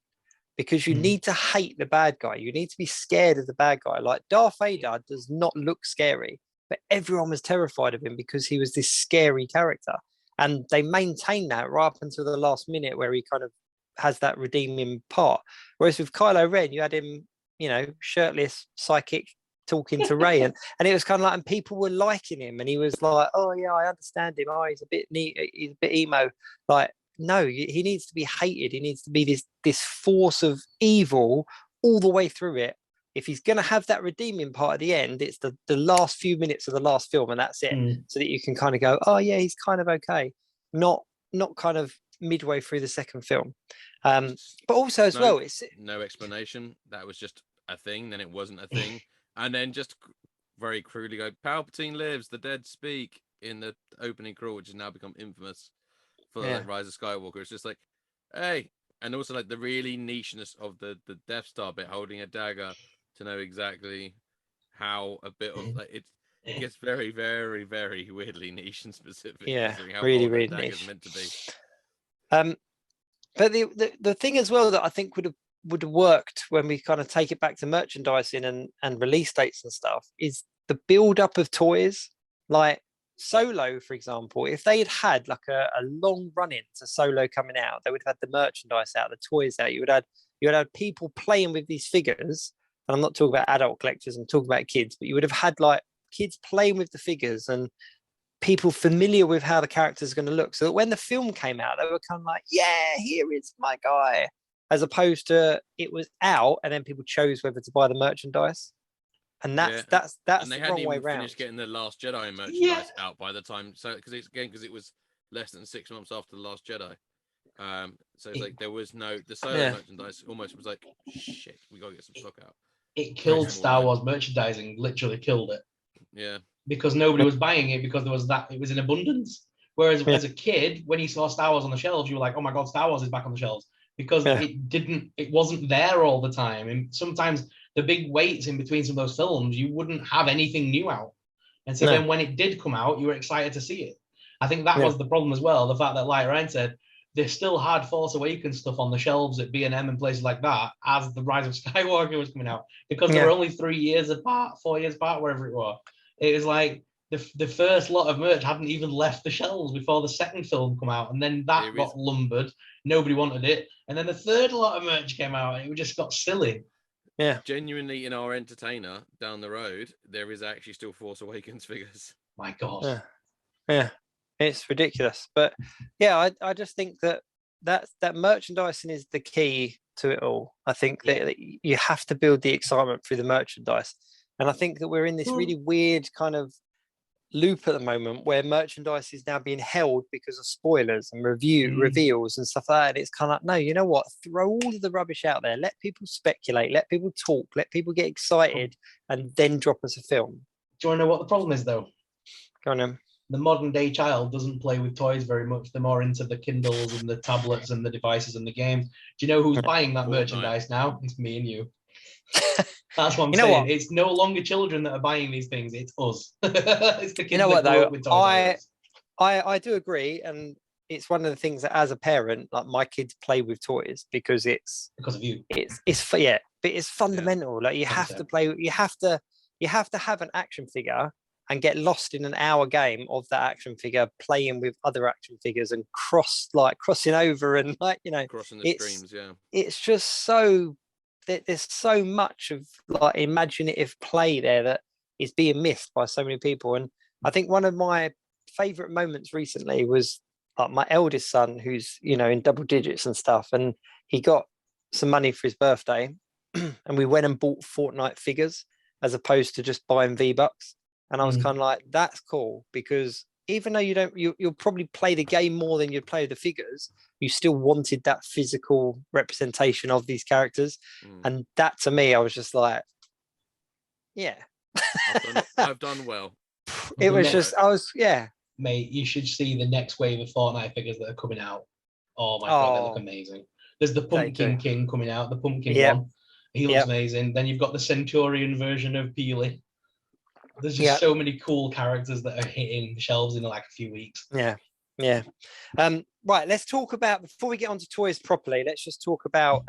Because you need to hate the bad guy. You need to be scared of the bad guy. Like Darth Vader does not look scary, but everyone was terrified of him because he was this scary character. And they maintained that right up until the last minute where he kind of has that redeeming part. Whereas with Kylo Ren, you had him, you know, shirtless, psychic, talking to Rey, and it was kind of like, and people were liking him, and he was like, "Oh yeah, I understand him. Oh, he's a bit neat, he's a bit emo." Like, no, he needs to be hated. He needs to be this force of evil all the way through it. If he's going to have that redeeming part at the end, it's the last few minutes of the last film, and that's it. So that you can kind of go, "Oh yeah, he's kind of okay," not kind of midway through the second film. But also as well, it's no explanation. That was just a thing. Then it wasn't a thing, and then just very crudely go, "Palpatine lives, the dead speak" in the opening crawl, which has now become infamous for like Rise of Skywalker. It's just like, hey, and also like the really nicheness of the Death Star bit, holding a dagger to know exactly how a bit of like it gets very, very, very weirdly niche and specific. Yeah, how really niche. Niche. Meant to be. But the thing as well that I think would have worked when we kind of take it back to merchandising and release dates and stuff is the build up of toys. Like Solo, for example, if they had like a long run into Solo coming out, they would have had the merchandise out, the toys out. You would have people playing with these figures. And I'm not talking about adult collectors, I'm talking about kids, but you would have had like kids playing with the figures and people familiar with how the characters are going to look, so that when the film came out, they were kind of like, yeah, here is my guy, as opposed to it was out and then people chose whether to buy the merchandise. And that's and they the hadn't wrong way even around. finished getting the Last Jedi merchandise out by the time, so because it was less than 6 months after the Last Jedi. So it's like there was the Solo merchandise almost was like, shit, we gotta get some stock out. It killed Star Wars merchandising, literally killed it. Yeah. Because nobody was buying it because it was in abundance. Whereas as a kid, when you saw Star Wars on the shelves, you were like, oh my God, Star Wars is back on the shelves. Because it wasn't there all the time. And sometimes the big waits in between some of those films, you wouldn't have anything new out. And so then when it did come out, you were excited to see it. I think that was the problem as well. The fact that, like Ryan said, they still had Force Awakens stuff on the shelves at B&M and places like that as the Rise of Skywalker was coming out, because they were only 3 years apart, 4 years apart, wherever it was. It was like, the first lot of merch hadn't even left the shelves before the second film come out, and then that got lumbered. Nobody wanted it, and then the third lot of merch came out, and it just got silly. Yeah, genuinely, in our entertainer down the road, there is actually still Force Awakens figures. My God. Yeah, it's ridiculous. But yeah, I just think that merchandising is the key to it all. I think that you have to build the excitement through the merchandise, and I think that we're in this really weird kind of loop at the moment where merchandise is now being held because of spoilers and reveals and stuff like that. And it's kind of like, no, you know what? Throw all of the rubbish out there. Let people speculate. Let people talk. Let people get excited, and then drop us a film. Do you want to know what the problem is, though? Go on, then. The modern day child doesn't play with toys very much. They're more into the Kindles and the tablets and the devices and the games. Do you know who's buying that merchandise now? It's me and you. That's what I'm saying. What? It's no longer children that are buying these things. It's us. It's the kids. You know what, though? I do agree, and it's one of the things that, as a parent, like, my kids play with toys because of you. But it's fundamental. Like, you have to play. You have to have an action figure and get lost in an hour game of that action figure, playing with other action figures and crossing over and, like, you know, crossing the streams. It's just so. There's so much of, like, imaginative play there that is being missed by so many people. And I think one of my favorite moments recently was, like, my eldest son, who's, you know, in double digits and stuff, and he got some money for his birthday and we went and bought Fortnite figures as opposed to just buying V-Bucks. And I was kind of like, that's cool, because even though you'll probably play the game more than you'd play the figures, you still wanted that physical representation of these characters. And that, to me, I was just like, yeah. I've done well. It was just, Mate, you should see the next wave of Fortnite figures that are coming out. Oh my God, they look amazing. There's the Pumpkin King coming out, the Pumpkin one. He looks amazing. Then you've got the Centurion version of Peely. There's just so many cool characters that are hitting the shelves in like a few weeks. Yeah. Right, let's talk about, before we get onto toys properly, let's just talk about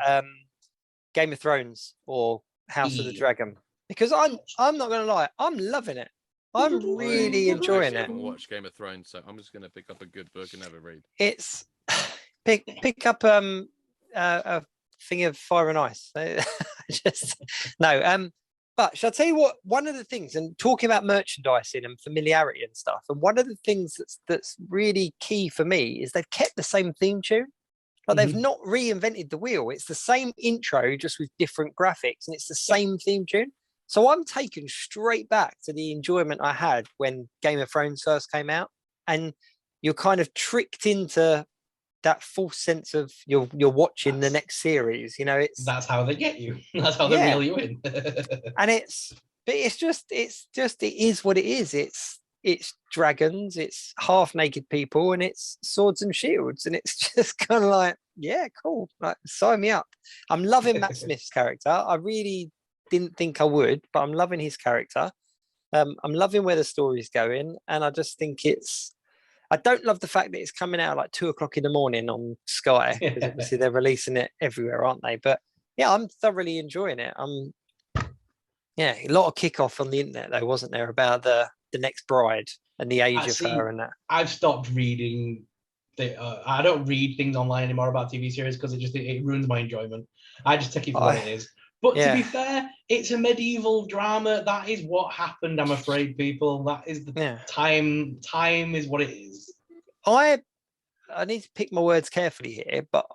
Game of Thrones or House of the Dragon, because I'm not gonna lie, I'm loving it. I'm really enjoying it. I haven't watched Game of Thrones, so I'm just gonna pick up a good book and have a read. It's pick up a thing of Fire and Ice. But shall I tell you what, one of the things, and talking about merchandising and familiarity and stuff, and one of the things that's really key for me is they've kept the same theme tune. Like, they've not reinvented the wheel. It's the same intro, just with different graphics, and it's the same theme tune. So I'm taken straight back to the enjoyment I had when Game of Thrones first came out, and you're kind of tricked into that false sense of you're watching the next series. You know, that's how they get you. That's how they reel you in. And it is what it is. It's dragons, it's half naked people, and it's swords and shields, and it's just kind of like, yeah, cool. Like, sign me up. I'm loving Matt Smith's character. I really didn't think I would, but I'm loving his character. I'm loving where the story's going, and I just think I don't love the fact that it's coming out like 2:00 in the morning on Sky, because obviously they're releasing it everywhere, aren't they? But yeah, I'm thoroughly enjoying it. A lot of kickoff on the internet, though, wasn't there, about the next bride and the age of her and that. I've stopped reading. I don't read things online anymore about TV series because it ruins my enjoyment. I just take it for what it is. But to be fair, it's a medieval drama. That is what happened, I'm afraid, people. That is the time. Time is what it is. I need to pick my words carefully here, but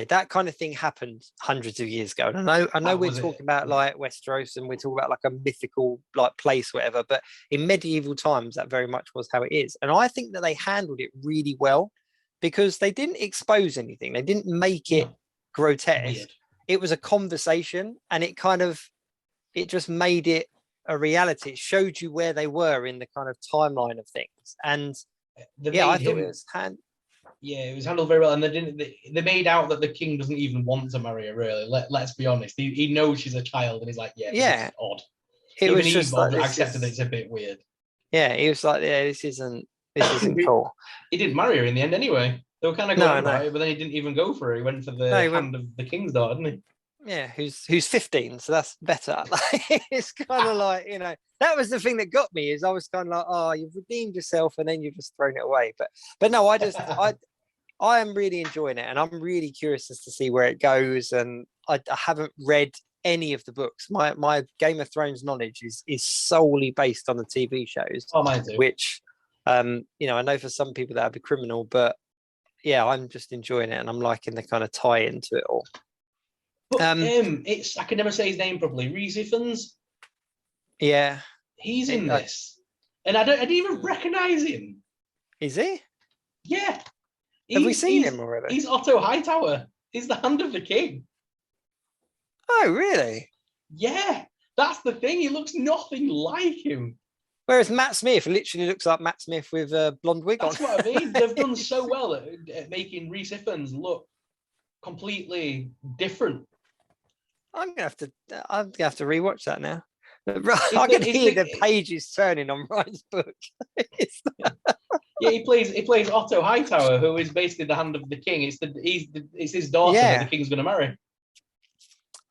that kind of thing happened hundreds of years ago. And I know we're talking about like Westeros, and we're talking about like a mythical like place, whatever. But in medieval times, that very much was how it is. And I think that they handled it really well, because they didn't expose anything. They didn't make it grotesque. Weird. It was a conversation, and it just made it a reality. It showed you where they were in the kind of timeline of things. And I thought it was it was handled very well. And they made out that the king doesn't even want to marry her, really. Let's be honest. He knows she's a child, and he's like, this is odd. It was just like, accepted that it's a bit weird. Yeah, he was like, this isn't cool. He didn't marry her in the end anyway. They were kind of going about it, but then he didn't even go for her. He went for the hand of the king's daughter, didn't he? Yeah, who's 15, so that's better. Like, it's kind of like, that was the thing that got me, is I was kind of like, oh, you've redeemed yourself and then you've just thrown it away. But no, I am really enjoying it, and I'm really curious as to see where it goes. And I haven't read any of the books. My Game of Thrones knowledge is solely based on the TV shows. Oh, mine too. Which, I know for some people that would be criminal, but yeah, I'm just enjoying it, and I'm liking the kind of tie into it all. But I can never say his name properly. Reese Ifans. Yeah, he's in this, and I didn't even recognize him. Is he? Yeah. Have we seen him already? He's Otto Hightower. He's the Hand of the King. Oh, really? Yeah, that's the thing. He looks nothing like him. Whereas Matt Smith literally looks like Matt Smith with a blonde wig on. That's what I mean. They've done so well at making Reese Ifans look completely different. I'm gonna have to rewatch that now. I can hear the pages turning on Ryan's book. Yeah, he plays Otto Hightower, who is basically the Hand of the King. It's his daughter that the king's going to marry.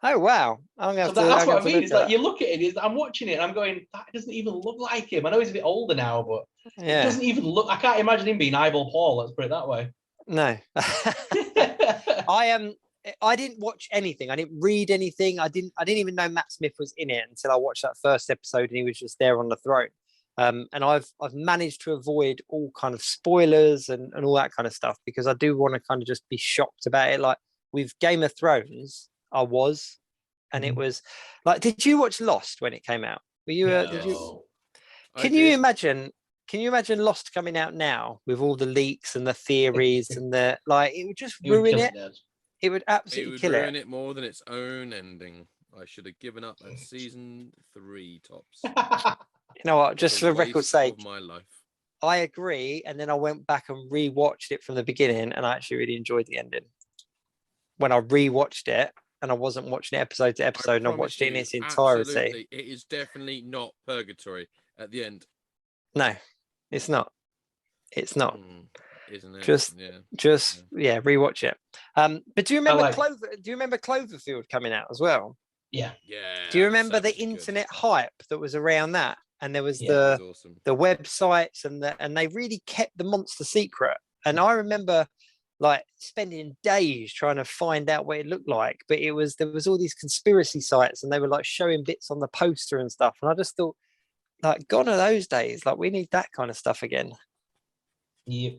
Oh wow! That's what I mean. It's like you look at it. I'm watching it, and I'm going, that doesn't even look like him. I know he's a bit older now, but it doesn't even look. I can't imagine him being Eyeball Paul. Let's put it that way. No. I didn't watch anything. I didn't read anything. I didn't even know Matt Smith was in it until I watched that first episode, and he was just there on the throne. And I've managed to avoid all kind of spoilers and all that kind of stuff, because I do want to kind of just be shocked about it. Like with Game of Thrones, I was, and it was like, did you watch Lost when it came out? Were you? No. Can you imagine Lost coming out now with all the leaks and the theories and the it would just ruin it. It would absolutely kill it. It would ruin it more than its own ending. I should have given up at season 3 tops. You know what? Just for record's sake, of my life. I agree. And then I went back and rewatched it from the beginning, and I actually really enjoyed the ending. When I rewatched it, and I wasn't watching it episode to episode, and I watched it in its entirety. Absolutely. It is definitely not purgatory at the end. No, it's not. It's not. Isn't it? Just rewatch it. But do you remember Do you remember Cloverfield coming out as well? Yeah. Yeah. Do you remember the internet hype that was around that? And there was the websites and they really kept the monster secret. And I remember spending days trying to find out what it looked like. But there was all these conspiracy sites, and they were showing bits on the poster and stuff. And I just thought, gone are those days. We need that kind of stuff again. Yeah.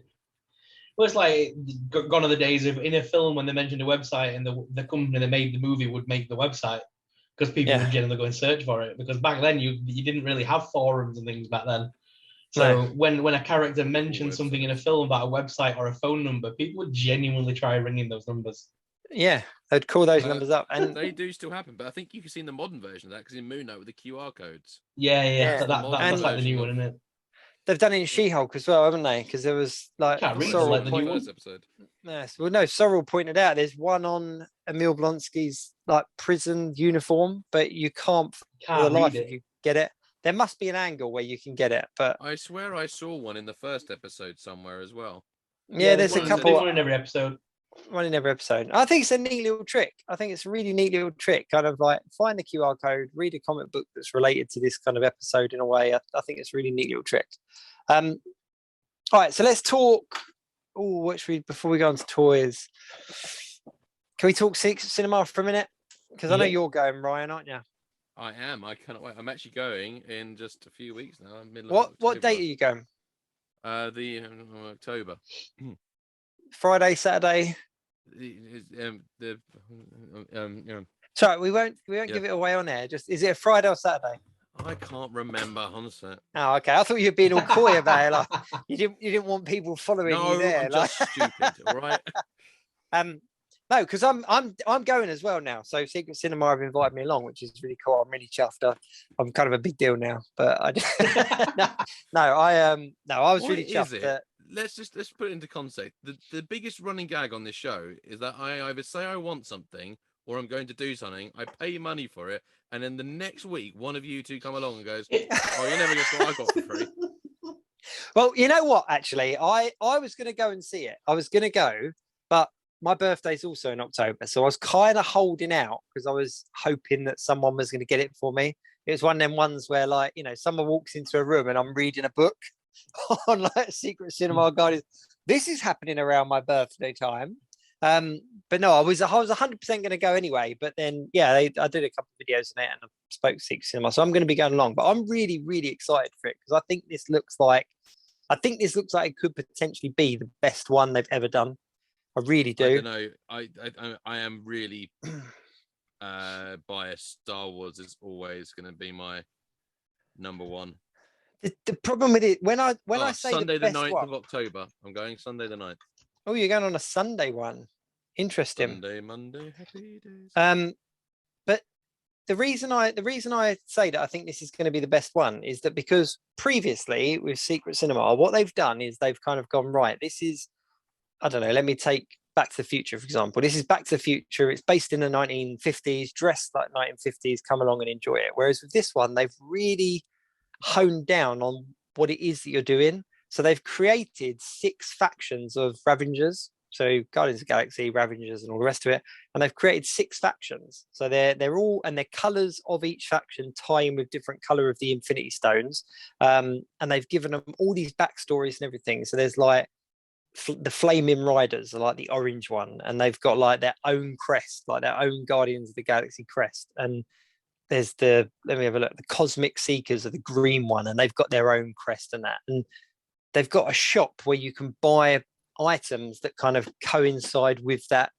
Well, it's like gone are the days of in a film when they mentioned a website and the company that made the movie would make the website, because people would generally go and search for it. Because back then you didn't really have forums and things back then. So when a character mentioned something in a film about a website or a phone number, people would genuinely try ringing those numbers. Yeah, they'd call those numbers up, and they do still happen. But I think you can see the modern version of that, because in Moon Knight with the QR codes. Yeah. That's like the new one, isn't it? They've done it in She-Hulk as well, haven't they? Because there was Sorrell pointed out there's one on Emil Blonsky's prison uniform, but you can't for the life if you get it. There must be an angle where you can get it, but I swear I saw one in the first episode somewhere as well. Yeah, there's a couple. One in every episode. One in every episode. I think it's a neat little trick. I think it's a really neat little trick. Kind of find the QR code, read a comic book that's related to this kind of episode in a way. I think it's a really neat little trick. All right, so let's talk. Before we go on to toys, can we talk cinema for a minute? Because I know you're going, Ryan, aren't you? I am. I cannot wait. I'm actually going in just a few weeks now. What date are you going? The October. Friday, Saturday. Sorry, we won't give it away on air. Just is it a Friday or Saturday? I can't remember, honestly. Oh, okay. I thought you were being all coy about it. You didn't want people following you there. I'm just stupid. All right. No, because I'm going as well now. So Secret Cinema have invited me along, which is really cool. I'm really chuffed. I'm kind of a big deal now. But I was really chuffed. Let's put it into context. The biggest running gag on this show is that I either say I want something or I'm going to do something. I pay money for it, and then the next week one of you two come along and goes, "Oh, you never guess what I got for free." Well, you know what? Actually, I was going to go and see it. I was going to go, but my birthday's also in October, so I was kind of holding out because I was hoping that someone was going to get it for me. It was one of them ones where, like, you know, someone walks into a room and I'm reading a book on like Secret Cinema Guide. This is happening around my birthday time. But no, I was 100% going to go anyway. But then, yeah, I did a couple of videos on it and I spoke to Secret Cinema, so I'm going to be going along. But I'm really, really excited for it because I think this looks like it could potentially be the best one they've ever done. I really do. I don't know. I am really biased. Star Wars is always going to be my number one. The problem with it, when I say Sunday the best 9th one, of October, I'm going Sunday the 9th. oh, you're going on a Sunday one. Interesting. Sunday, Monday, happy days. But the reason I say that I think this is going to be the best one is that because previously with Secret Cinema, what they've done is they've kind of gone, right, this is, I don't know, let me take Back to the Future, for example. This is Back to the Future. It's based in the 1950s, dressed like 1950s, come along and enjoy it. Whereas with this one, they've really honed down on what it is that you're doing. So they've created 6 factions of Ravengers. So Guardians of the Galaxy, Ravengers, and all the rest of it. And they've created 6 factions. So they're all, and their colors of each faction tie in with different color of the Infinity Stones. And they've given them all these backstories and everything. So there's like the Flaming Riders are like the orange one, and they've got like their own crest, like their own Guardians of the Galaxy crest. And there's let me have a look, the Cosmic Seekers are the green one, and they've got their own crest and that. And they've got a shop where you can buy items that kind of coincide with that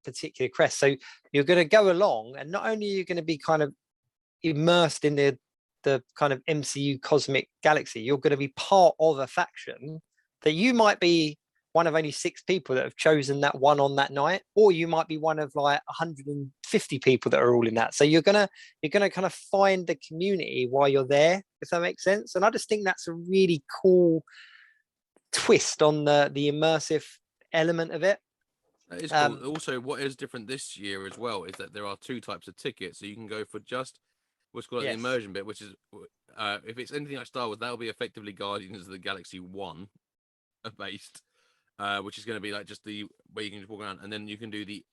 particular crest. So you're going to go along, and not only are you going to be kind of immersed in the kind of MCU cosmic galaxy, you're going to be part of a faction that you might be one of only 6 people that have chosen that one on that night, or you might be one of like 150 people that are all in that. So you're gonna kind of find the community while you're there, if that makes sense. And I just think that's a really cool twist on the immersive element of it. That is cool. Also, what is different this year as well is that there are 2 types of tickets. So you can go for just what's called the immersion bit, which is if it's anything like Star Wars, that'll be effectively Guardians of the Galaxy 1 based. Which is going to be like just the where you can just walk around, and then you can do the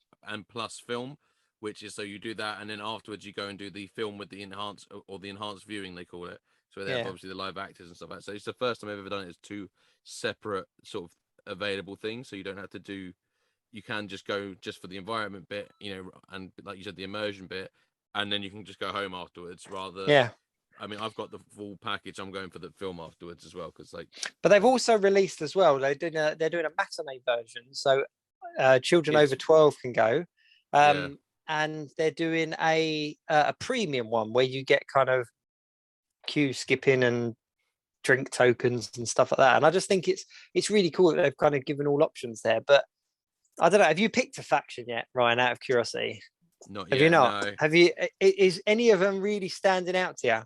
plus film, which is so you do that, and then afterwards you go and do the film with the enhanced viewing, they call it. So they have obviously the live actors and stuff like that. So it's the first time I've ever done it as 2 separate sort of available things. So you don't have to do, you can just go just for the environment bit, you know, and like you said, the immersion bit, and then you can just go home afterwards rather. Yeah. I mean, I've got the full package. I'm going for the film afterwards as well, because like. But they've also released as well. They're doing a matinee version, so children over 12 can go. And they're doing a premium one where you get kind of queue skipping and drink tokens and stuff like that. And I just think it's really cool that they've kind of given all options there. But I don't know. Have you picked a faction yet, Ryan? Out of curiosity, not have yet, you not? No. Have you? Is any of them really standing out to you?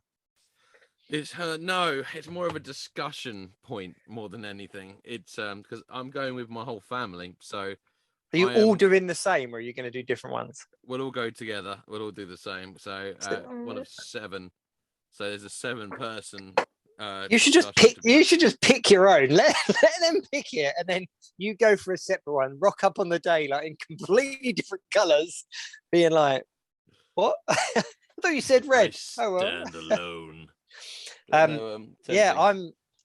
It's no, it's more of a discussion point more than anything. It's because I'm going with my whole family, so are you all doing the same, or are you going to do different ones? We'll all go together. We'll all do the same. So one of 7. So there's a 7-person. You should just pick. You should just pick your own. Let them pick it, and then you go for a separate one. Rock up on the day like in completely different colours, being like, "What? I thought you said red." I stand alone. Yeah,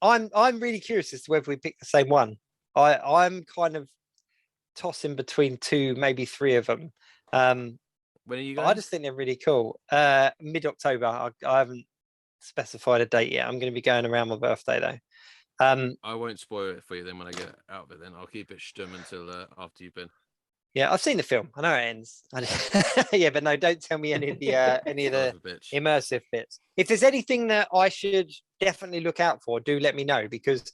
I'm really curious as to whether we pick the same one. I'm kind of tossing between 2, maybe 3 of them. When are you going? I just think they're really cool. Mid-October. I haven't specified a date yet. I'm going to be going around my birthday though. I won't spoil it for you then when I get out of it. Then I'll keep it stum until after you've been. Yeah, I've seen the film. I know it ends. Yeah, but no, don't tell me any of the immersive bits. If there's anything that I should definitely look out for, do let me know, because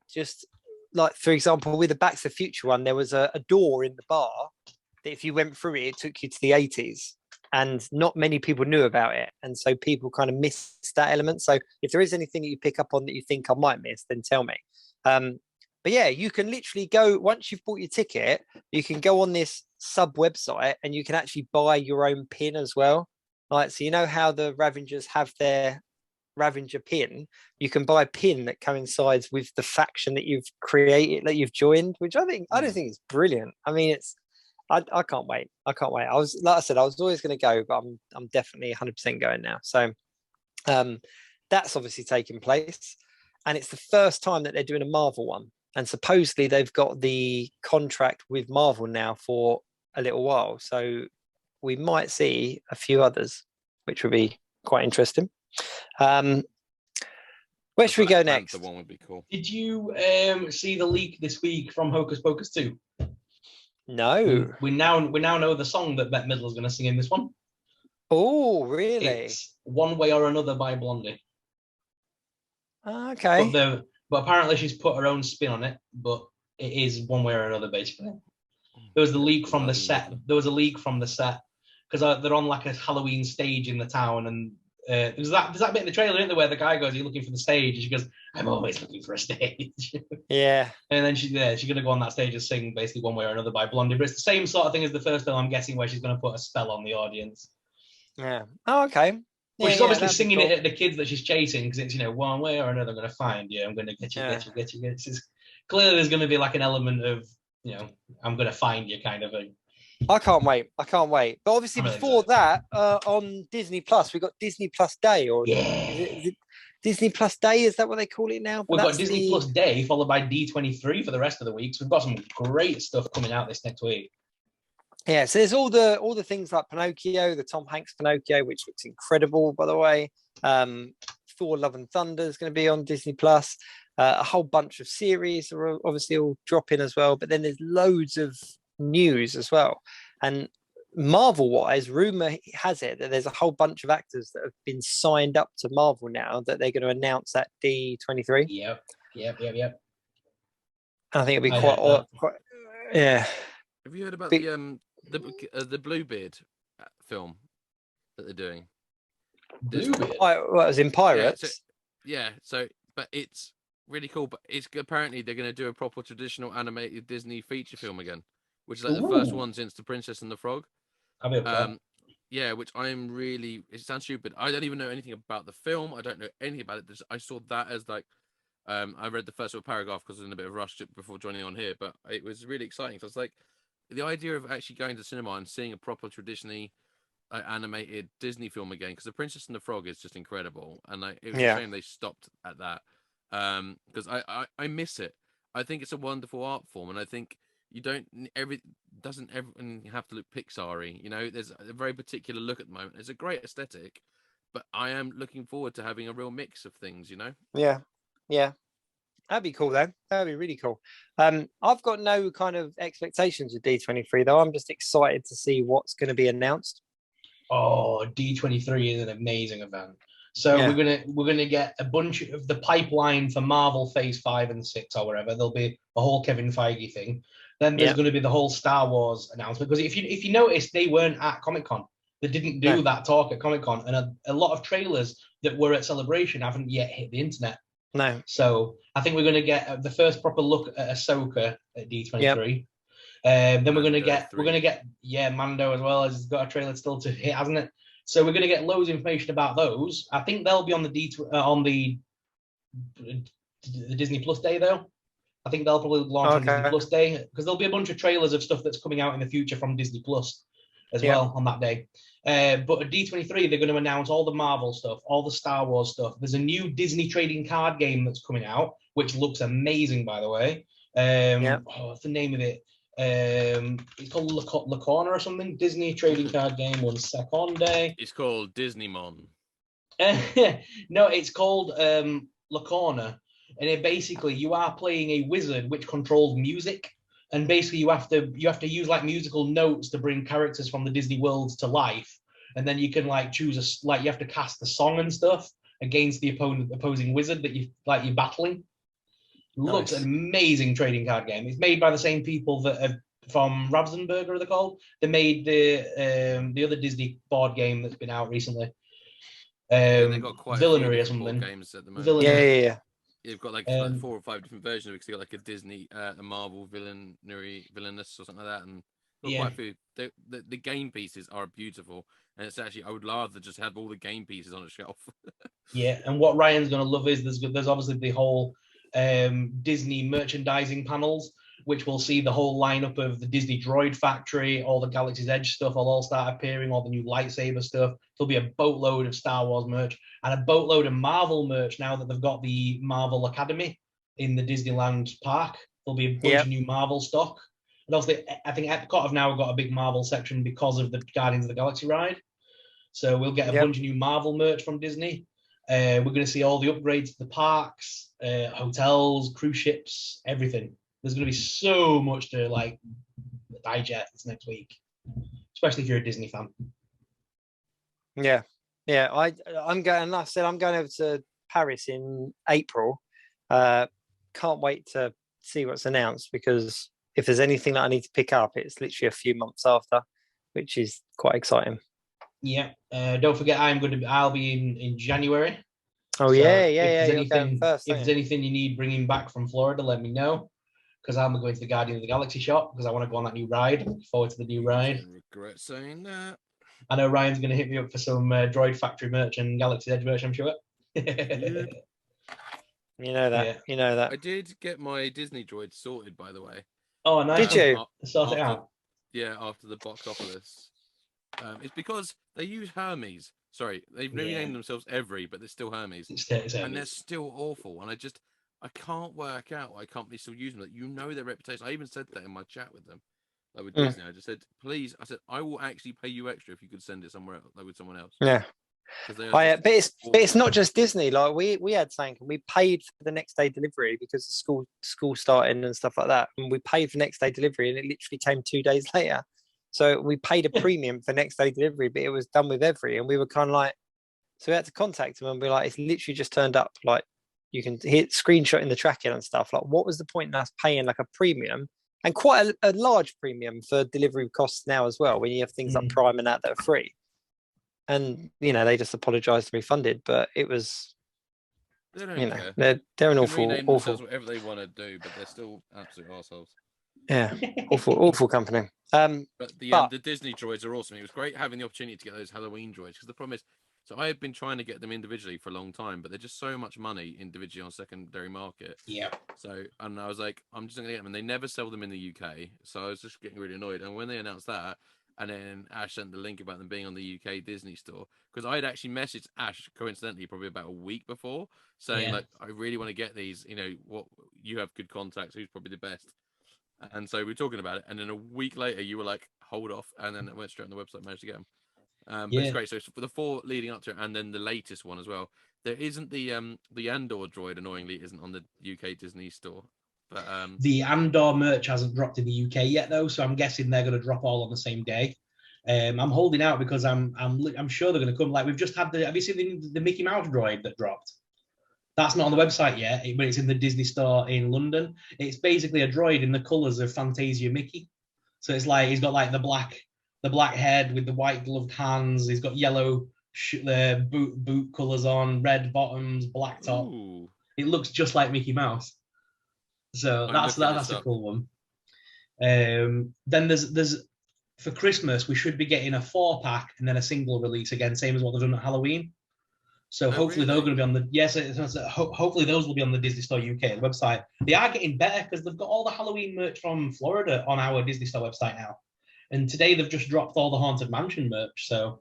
just like, for example, with the Back to the Future one, there was a door in the bar that if you went through it, it took you to the 80s, and not many people knew about it. And so people kind of missed that element. So if there is anything that you pick up on that you think I might miss, then tell me. But yeah, you can literally go, once you've bought your ticket, you can go on this sub website and you can actually buy your own pin as well. Like, so you know how the Ravengers have their Ravenger pin, you can buy a pin that coincides with the faction that you've created, that you've joined, which I don't think is brilliant. I mean, I can't wait. I can't wait. I was, like I said, I was always going to go, but I'm definitely 100% going now. So that's obviously taking place, and it's the first time that they're doing a Marvel one. And supposedly they've got the contract with Marvel now for a little while. So we might see a few others, which would be quite interesting. Where should we go next? The one would be cool. Did you see the leak this week from Hocus Pocus 2? No. We now know the song that Bette Midler's going to sing in this one. Oh, really? It's One Way or Another by Blondie. Okay. But apparently she's put her own spin on it, but it is One Way or Another, basically. There was the leak from the set. There was a leak from the set because they're on like a Halloween stage in the town, and there's that bit in the trailer, isn't there, where the guy goes, "Are you looking for the stage?" And she goes, "I'm always looking for a stage." Yeah. And then she's going to go on that stage and sing basically One Way or Another by Blondie. But it's the same sort of thing as the first film, I'm guessing, where she's going to put a spell on the audience. Yeah. Oh, okay. Well, she's obviously singing cool. it at the kids that she's chasing because it's, one way or another, I'm going to find you. I'm going to get you, get you. Clearly, there's going to be like an element of, I'm going to find you kind of thing. I can't wait. But obviously, before that, on Disney Plus, we got Disney Plus Day, or is it Disney Plus Day? Is that what they call it now? We've got Disney Plus Day followed by D23 for the rest of the week. So we've got some great stuff coming out this next week. Yeah, so there's all the things like Pinocchio, the Tom Hanks Pinocchio, which looks incredible, by the way. Thor: Love and Thunder is going to be on Disney Plus. A whole bunch of series are obviously all dropping as well. But then there's loads of news as well. And Marvel-wise, rumor has it that there's a whole bunch of actors that have been signed up to Marvel now that they're going to announce at D23. Yep. I think it'll be quite yeah. Have you heard about the Bluebeard film that they're doing? Bluebeard? What was in Pirates? But it's really cool. But it's apparently they're going to do a proper traditional animated Disney feature film again, which is like the first one since The Princess and the Frog. Which I'm really. It sounds stupid. I don't even know anything about the film. I don't know anything about it. I saw that as like. I read the first little paragraph because I was in a bit of a rush before joining on here, but it was really exciting. So it's like the idea of actually going to cinema and seeing a proper traditionally animated Disney film again, because The Princess and the Frog is just incredible, and it was a shame they stopped at that, because I miss it. I think it's a wonderful art form, and I think everyone have to look Pixar-y. There's a very particular look at the moment. It's a great aesthetic, but I am looking forward to having a real mix of things. Yeah. That'd be cool, though. That'd be really cool. I've got no kind of expectations with D23, though. I'm just excited to see what's going to be announced. Oh, D23 is an amazing event. So we're gonna get a bunch of the pipeline for Marvel Phase 5 and 6 or whatever. There'll be a whole Kevin Feige thing. Then there's going to be the whole Star Wars announcement, because if you notice, they weren't at Comic-Con. They didn't do that talk at Comic-Con, and a lot of trailers that were at Celebration haven't yet hit the internet. No. So I think we're going to get the first proper look at Ahsoka at D23. Then we're going to get Mando as well, as it's got a trailer still to hit, hasn't it? So we're going to get loads of information about those. I think they'll be on the Disney Plus Day, though. I think they'll probably launch on Disney Plus Day, because there'll be a bunch of trailers of stuff that's coming out in the future from Disney Plus as well on that day. But at D23, they're going to announce all the Marvel stuff, all the Star Wars stuff. There's a new Disney trading card game that's coming out, which looks amazing, by the way. What's the name of it? It's called La Corner or something. Disney trading card game. 1 second. It's called Disneymon. No, it's called La Corner, and it basically, you are playing a wizard which controls music. And basically, you have to use like musical notes to bring characters from the Disney worlds to life, and then you can like choose you have to cast the song and stuff against the opposing wizard that you're battling. Looks an amazing trading card game. It's made by the same people that are from Ravensburger, are they called? They made the other Disney board game that's been out recently. They've got quite Villainy a few or something. games at the moment. Villainy. Yeah. You've got like 4 or 5 different versions, because you've got like a Disney, a Marvel Villainous or something like that, and quite a few. The game pieces are beautiful. and it's actually I would rather just have all the game pieces on a shelf. Yeah, and what Ryan's going to love is there's obviously the whole Disney merchandising panels, which will see the whole lineup of the Disney Droid Factory, all the Galaxy's Edge stuff will all start appearing, all the new lightsaber stuff. There'll be a boatload of Star Wars merch and a boatload of Marvel merch now that they've got the Marvel Academy in the Disneyland park. There'll be a bunch of new Marvel stock. And obviously, I think Epcot have now got a big Marvel section because of the Guardians of the Galaxy ride. So we'll get a bunch of new Marvel merch from Disney. We're going to see all the upgrades to the parks, hotels, cruise ships, everything. There's going to be so much to like digest this next week, especially if you're a Disney fan. Yeah. I'm going. Like I said, I'm going over to Paris in April. Can't wait to see what's announced, because if there's anything that I need to pick up, it's literally a few months after, which is quite exciting. Yeah. Don't forget, I'll be in January. Oh, so yeah. If there's anything you need bringing back from Florida, let me know, because I'm going to the Guardian of the Galaxy shop because I want to go on that new ride. Look forward to the new ride. I regret saying that. I know Ryan's going to hit me up for some Droid Factory merch and Galaxy's Edge merch, I'm sure. Yep. You know that. Yeah. You know that. I did get my Disney droid sorted, by the way. Oh, nice. Did you? Sort it out. Yeah, after the box office. It's because they use Hermes. Sorry, they've renamed themselves Every, but they're still Hermes. And they're still awful. And I can't work out why companies still use them. Like, you know their reputation. I even said that in my chat with them. Like with Disney, I just said, please. I said, I will actually pay you extra if you could send it somewhere else, like with someone else. Yeah. But it's not just Disney. Like we had something, and we paid for the next day delivery because the school starting and stuff like that. And we paid for next day delivery, and it literally came 2 days later. So we paid a premium for next day delivery, but it was done with Every, and we were kind of like, so we had to contact them and be like, it's literally just turned up. Like, you can hit screenshot in the tracking and stuff. Like, what was the point in us paying like a premium, and quite a large premium for delivery costs now as well, when you have things like Prime and that are free? And they just apologized and refunded, but it was, they don't care. They're an awful whatever they want to do, but they're still absolute assholes. Yeah, awful company. But the Disney droids are awesome. It was great having the opportunity to get those Halloween droids, because the problem is, so I have been trying to get them individually for a long time, but they're just so much money individually on secondary market. Yeah. So, and I was like, I'm just gonna get them, and they never sell them in the UK. So I was just getting really annoyed. And when they announced that, and then Ash sent the link about them being on the UK Disney store, because I had actually messaged Ash coincidentally probably about a week before, saying like, I really want to get these. What you have good contacts? Who's probably the best? And so we were talking about it, and then a week later you were like, hold off, and then it went straight on the website, managed to get them. But it's great. So for the 4 leading up to it, and then the latest one as well, there isn't the Andor droid, annoyingly isn't on the UK Disney store. But the Andor merch hasn't dropped in the UK yet, though, so I'm guessing they're going to drop all on the same day. I'm holding out because I'm sure they're going to come. Like, we've just had have you seen the Mickey Mouse droid that dropped? That's not on the website yet, but it's in the Disney store in London. It's basically a droid in the colours of Fantasia Mickey. So it's like he's got like the black head with the white gloved hands. He's got yellow boot colours on, red bottoms, black top. Ooh. It looks just like Mickey Mouse. So that's a cool one. Then there's for Christmas we should be getting a 4-pack and then a single release again, same as what they've done at Halloween. So hopefully they're going to be on the hopefully those will be on the Disney Store UK website. They are getting better because they've got all the Halloween merch from Florida on our Disney Store website now. And today they've just dropped all the Haunted Mansion merch. So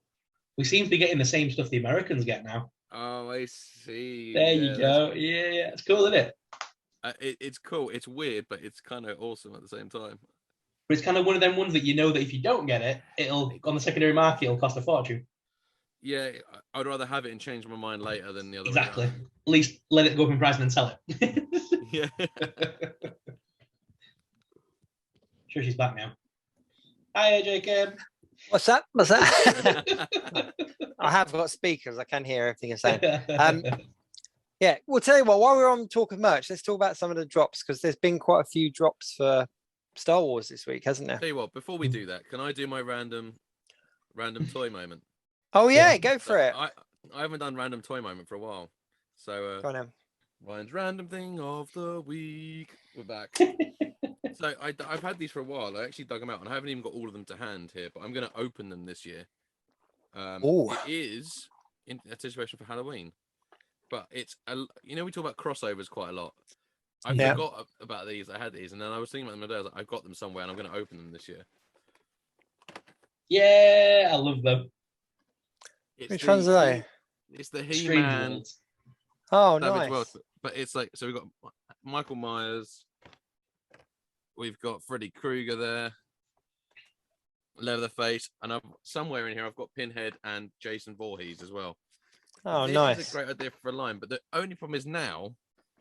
we seem to be getting the same stuff the Americans get now. Oh, I see. There you go. Yeah, it's cool, isn't it? It's cool. It's weird, but it's kind of awesome at the same time. But it's kind of one of them ones that that if you don't get it, it'll on the secondary market, it'll cost a fortune. Yeah, I'd rather have it and change my mind later than the other Exactly. way. At least let it go up in price and then sell it. Yeah. Sure, she's back now. Hi, Jacob. What's that? I have got speakers. I can hear everything you're saying. Yeah, we'll tell you what, while we're on talk of merch, let's talk about some of the drops, because there's been quite a few drops for Star Wars this week, hasn't there? Tell you what, before we do that, can I do my random toy moment? Oh, yeah, go for it. I haven't done random toy moment for a while. So, go on now. Ryan's random thing of the week. We're back. So I've had these for a while. I actually dug them out, and I haven't even got all of them to hand here, but I'm going to open them this year. Ooh. It is in anticipation for Halloween, but it's we talk about crossovers quite a lot. I forgot about these. I had these, and then I was thinking about them the other day. I was like, I've got them somewhere, and I'm going to open them this year. Yeah, I love them. Which ones are they? It's the Strange He-Man. World. Oh, Savage nice. World, but it's like, so we've got Michael Myers, we've got Freddy Krueger there, Leatherface, and somewhere in here I've got Pinhead and Jason Voorhees as well. Oh, this nice. is a great idea for a line, but the only problem is now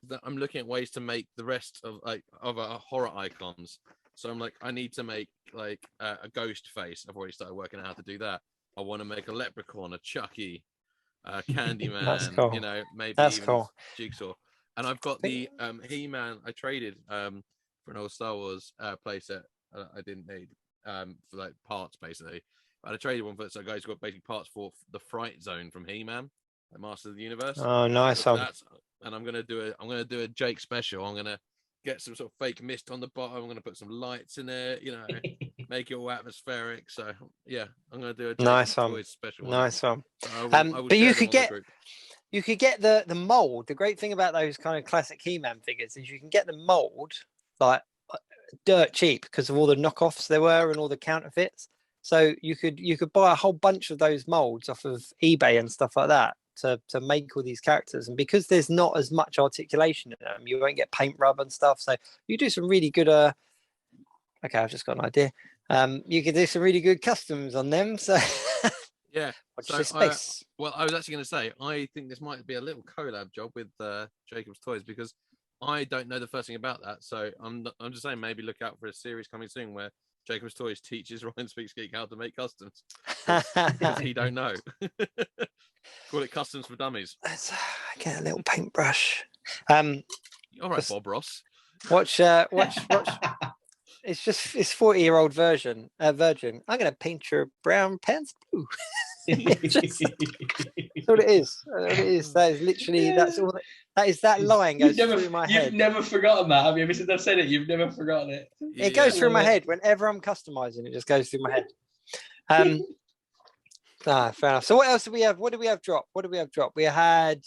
that I'm looking at ways to make the rest of horror icons. So I'm like, I need to make like a ghost face. I've already started working out how to do that. I want to make a leprechaun, a Chucky, Candyman. That's cool. Maybe That's even cool. Jigsaw. And I've got the He-Man. I traded for an old Star Wars playset. I didn't need for like parts basically. But I traded one for so guys got basic parts for the Fright Zone from He-Man, the Master of the Universe. Oh, nice one. And I'm gonna do a Jake special. I'm gonna get some sort of fake mist on the bottom. I'm gonna put some lights in there, make it all atmospheric. So yeah, I'm gonna do a Jake Nice one. Toys special. Nice one. So But you could get the mold. The great thing about those kind of classic He-Man figures is you can get the mold like dirt cheap because of all the knockoffs there were and all the counterfeits. So you could buy a whole bunch of those molds off of eBay and stuff like that to make all these characters. And because there's not as much articulation in them, you won't get paint rub and stuff. So you do some really good okay, I've just got an idea. You could do some really good customs on them. So yeah. So I was actually going to say, I think this might be a little collab job with Jacob's Toys because I don't know the first thing about that. So I'm just saying maybe look out for a series coming soon where Jacob's Toys teaches Ryan Speaks Geek how to make customs. Because he don't know. Call it Customs for Dummies. Let's get a little paintbrush. All right, Bob Ross. Watch. It's 40-year-old virgin. I'm gonna paint your brown pants blue. That's what it is. It is. That is literally. Yeah. That's all. That is that line goes through my head. You've never forgotten that, have you? Ever since I've said it, you've never forgotten it. It goes through my head whenever I'm customizing. It just goes through my head. Fair enough. So what else do we have? What do we have drop? We had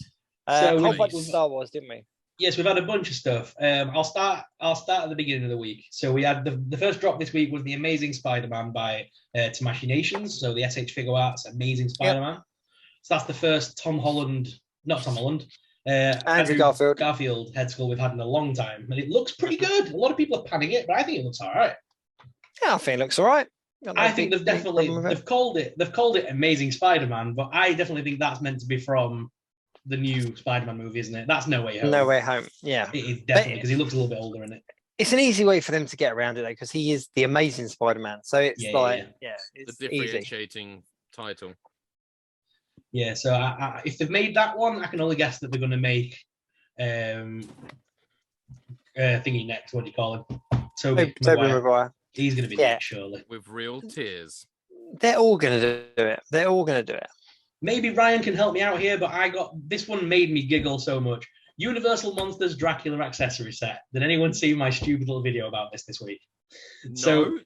a whole bunch of Star Wars, didn't we? Yes, we've had a bunch of stuff. I'll start at the beginning of the week. So we had the first drop this week was the Amazing Spider-Man by Tamashii Nations. So the SH Figure Arts Amazing Spider-Man. Yep. So that's the first Andrew Garfield head sculpt we've had in a long time, and it looks pretty good. A lot of people are panning it, but I think it looks all right. Yeah, I think it looks all right. I think they've called it Amazing Spider-Man, but I definitely think that's meant to be from the new Spider-Man movie, isn't it? That's No Way Home. No Way Home, yeah. It is definitely, because he looks a little bit older in it. It's an easy way for them to get around it, though, because he is the Amazing Spider-Man. So it's it's the differentiating title. Yeah, so if they've made that one, I can only guess that they're going to make thingy next. What do you call him? Tobey Maguire. He's going to be next, surely. With real tears. They're all going to do it. Maybe Ryan can help me out here, but this one made me giggle so much. Universal Monsters Dracula Accessory Set. Did anyone see my stupid little video about this week? No.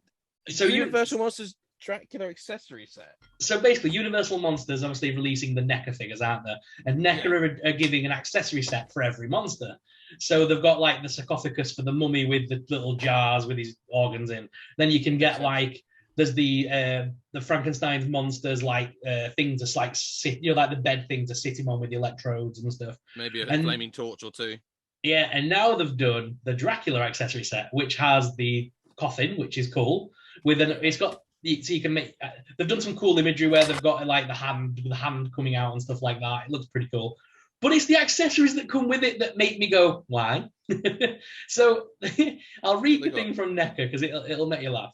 So Universal Monsters Dracula Accessory Set. So basically, Universal Monsters obviously releasing the Neca figures, aren't they? And Neca are giving an accessory set for every monster. So they've got like the sarcophagus for the mummy with the little jars with his organs in. Then you can get like there's the Frankenstein's monsters like thing to like sit, like the bed thing to sit him on with the electrodes and stuff. Maybe a flaming torch or two. Yeah, and now they've done the Dracula accessory set, which has the coffin, which is cool. It's got so you can make. They've done some cool imagery where they've got like the hand coming out and stuff like that. It looks pretty cool. But it's the accessories that come with it that make me go, why? So I'll read the thing from Neca because it'll make you laugh.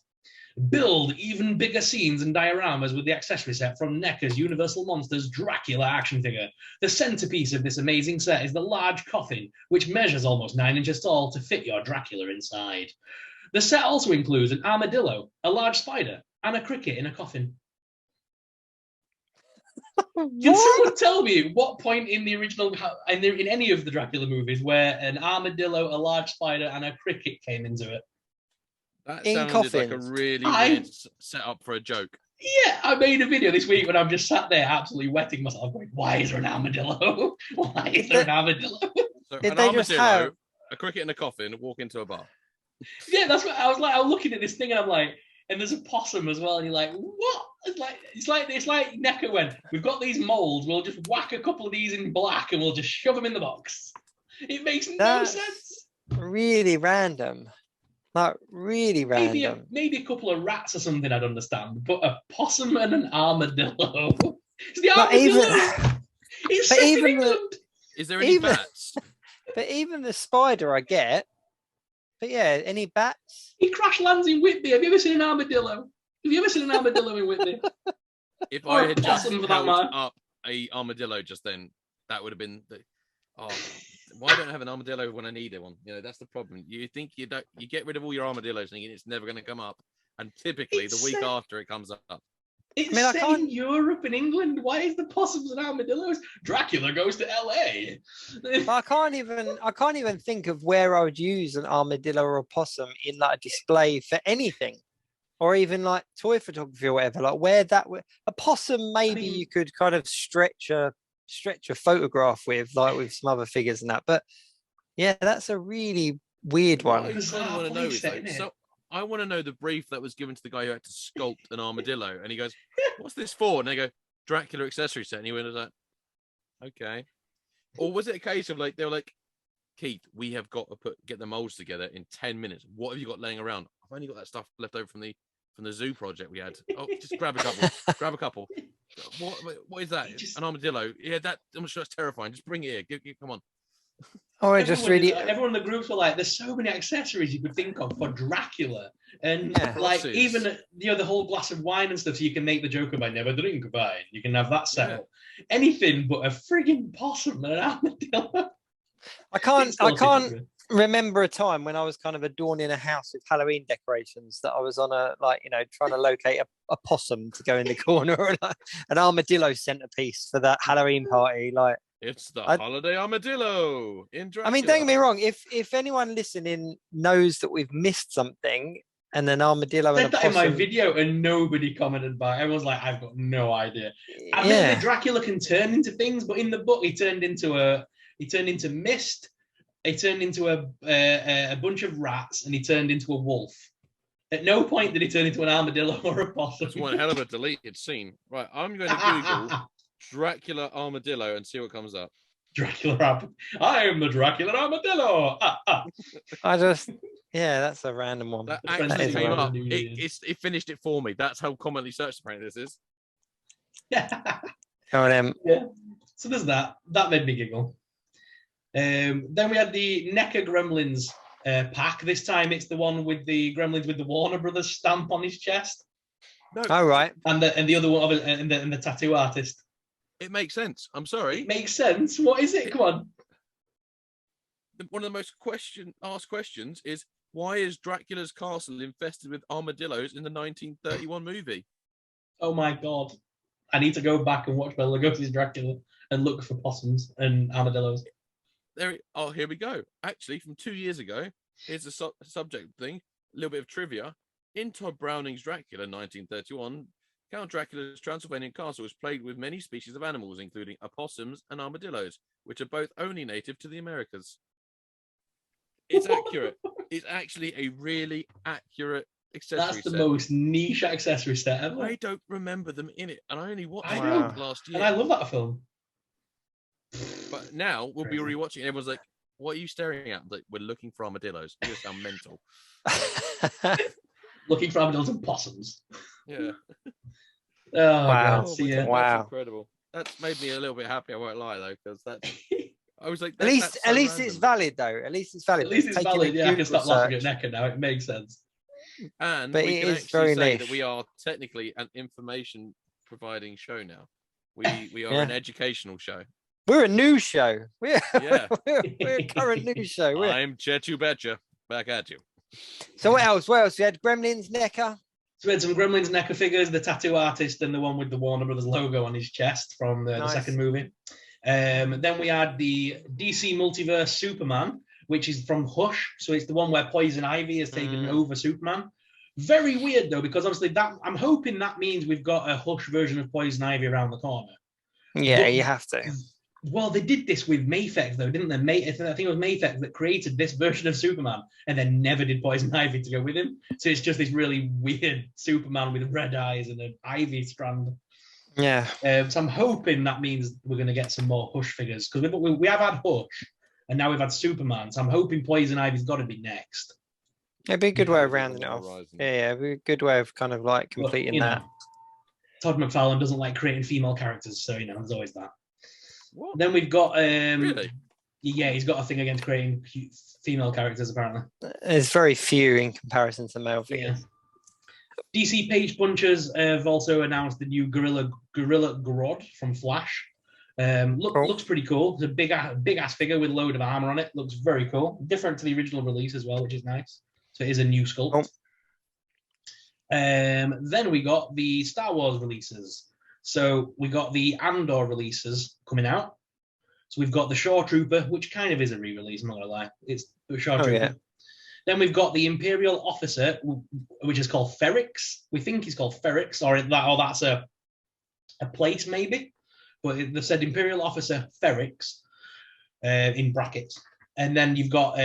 Build even bigger scenes and dioramas with the accessory set from Neca's Universal Monsters Dracula action figure. The centerpiece of this amazing set is the large coffin, which measures almost 9 inches tall to fit your Dracula inside. The set also includes an armadillo, a large spider, and a cricket in a coffin. Can someone tell me what point in the original, in any of the Dracula movies, where an armadillo, a large spider, and a cricket came into it? That sounded like a really weird setup for a joke. Yeah, I made a video this week when I'm just sat there absolutely wetting myself going, why is there an armadillo? Why is there an armadillo? So Did an they just armadillo, have- a cricket in a coffin, walk into a bar. Yeah, that's what I was like. I'm looking at this thing and I'm like, and there's a possum as well, and you're like, what? It's like Neca went, we've got these molds, we'll just whack a couple of these in black and we'll just shove them in the box. It makes no That's sense. really random. Like really random. Maybe a couple of rats or something I'd understand, but a possum and an armadillo. It's the But armadillo. It's but set in even the- England. Is there any Even- bats? But even the spider I get. But yeah, any bats? He crash lands in Whitby. Have you ever seen an armadillo? Have you ever seen an armadillo in Whitby? If Or I a had just possum for that held matter. up a armadillo just then, that would have been the. Oh, why don't I have an armadillo when I need one? You know, that's the problem. You think you get rid of all your armadillos thinking it's never going to come up, and typically It's the week set- after it comes up. It's I mean, I set can't- in Europe and England. Why is the possums and armadillos? Dracula goes to LA. But I can't even think of where I would use an armadillo or a possum in like a display for anything. Or even like toy photography or whatever. Like where that would a possum maybe mean- you could kind of stretch a photograph with, like with some other figures and that. But yeah, that's a really weird What one. I kind of want to know is, Setting like, it. so I want to know the brief that was given to the guy who had to sculpt an armadillo, and he goes, "What's this for?" And they go, "Dracula Accessory Set," and he went like, "Okay." Or was it a case of like they were like, "Keith, we have got to get the molds together in 10 minutes. What have you got laying around? I've only got that stuff left over from the zoo project we had. Oh, just grab a couple. Grab a couple. What is that? It just- An armadillo? Yeah, I'm sure that's terrifying. Just bring it here. Come on." Or just Everyone really everyone in the groups were like, there's so many accessories you could think of for Dracula. And Yeah. like Crosses. even the whole glass of wine and stuff, so you can make the joke about never drink wine. You can have that set Yeah. up. Anything but a frigging possum and an armadillo. I can't It's still remember a time when I was kind of adorning a house with Halloween decorations that I was on trying to locate a possum to go in the corner or like an armadillo centerpiece for that Halloween party. Like, It's the I- holiday armadillo in Dracula. I mean, don't get me wrong. If anyone listening knows that we've missed something and an armadillo I and said a that in my possum, video and nobody commented back. Everyone's like, I've got no idea. I mean, yeah, that Dracula can turn into things, but in the book, he turned into mist. He turned into a bunch of rats, and he turned into a wolf. At no point did he turn into an armadillo or a possum. It's one hell of a deleted scene. Right, I'm going to Google Dracula armadillo and see what comes up. Dracula. I am the Dracula armadillo. that's a random one. That Friends actually is came random. up. It finished it for me. That's how commonly searched apparently this is. Oh, them. So there's that. That made me giggle. Then we had the Neca Gremlins pack. This time it's the one with the Gremlins with the Warner Brothers stamp on his chest, All right. and the other one and the tattoo artist. It makes sense. I'm sorry. It makes sense. What is it? Come on. One of the most asked questions is, why is Dracula's castle infested with armadillos in the 1931 movie? Oh my god. I need to go back and watch Bela Lugosi's Dracula and look for possums and armadillos. Here we go. Actually, from 2 years ago, here's a subject thing, a little bit of trivia. In Todd Browning's Dracula 1931, Count Dracula's Transylvanian castle is plagued with many species of animals, including opossums and armadillos, which are both only native to the Americas. It's accurate. It's actually a really accurate accessory That's the set. most niche accessory set ever. I don't remember them in it, and I only watched I it know. last And I year. love that film. But now we'll be Crazy. rewatching. Everyone's like, "What are you staring at?" I'm like, we're looking for armadillos. You sound mental. Looking for armadillos and possums. Yeah. Oh Wow. god. See my ya. God, Wow. that's incredible. That's made me a little bit happy. I won't lie though, because that's. I was like, at least it's random. valid though. At least it's valid. At least it's Taking a valid. Yeah, I can Google stop laughing at search. Neca now. It makes sense. And But we it can is actually very say niche. that we are technically an information providing show now. We are Yeah. an educational show. We're a news show. We're, Yeah. we're a current news show. I'm Chetu Betcha. Back at you. So what else? What else? We had Gremlins, Neca. So we had some Gremlins Neca figures, the tattoo artist, and the one with the Warner Brothers logo on his chest from the Nice. second movie. Then we had the DC Multiverse Superman, which is from Hush. So it's the one where Poison Ivy has taken over Superman. Very weird though, because obviously that I'm hoping that means we've got a Hush version of Poison Ivy around the corner. Yeah, But- you have to. Well, they did this with Mayfex though, didn't they? I think it was Mayfex that created this version of Superman and then never did Poison Ivy to go with him. So it's just this really weird Superman with red eyes and an Ivy strand. Yeah. So I'm hoping that means we're going to get some more Hush figures because we have had Hush and now we've had Superman. So I'm hoping Poison Ivy's got to be next. It'd be a good way of Yeah, rounding it on the off. horizon. Yeah, it'd be a good way of kind of like But, completing you know, that. Todd McFarlane doesn't like creating female characters, so you know there's always that. What? Then we've got Really? yeah, he's got a thing against creating female characters apparently. There's very few in comparison to male figures. Yeah. DC Page Punchers have also announced the new Gorilla Grodd from Flash. Cool. Looks pretty cool. It's a big ass figure with a load of armor on it. Looks very cool. Different to the original release as well, which is nice. So it is a new sculpt. Cool. Then we got the Star Wars releases. So we got the Andor releases coming out. So we've got the Shore Trooper, which kind of is a re-release, I'm not gonna lie. It's the Shore Trooper. Yeah. Then we've got the Imperial Officer, which is called Ferrix. We think he's called Ferrix, or that's a place maybe. But they said Imperial Officer Ferrix in brackets. And then you've got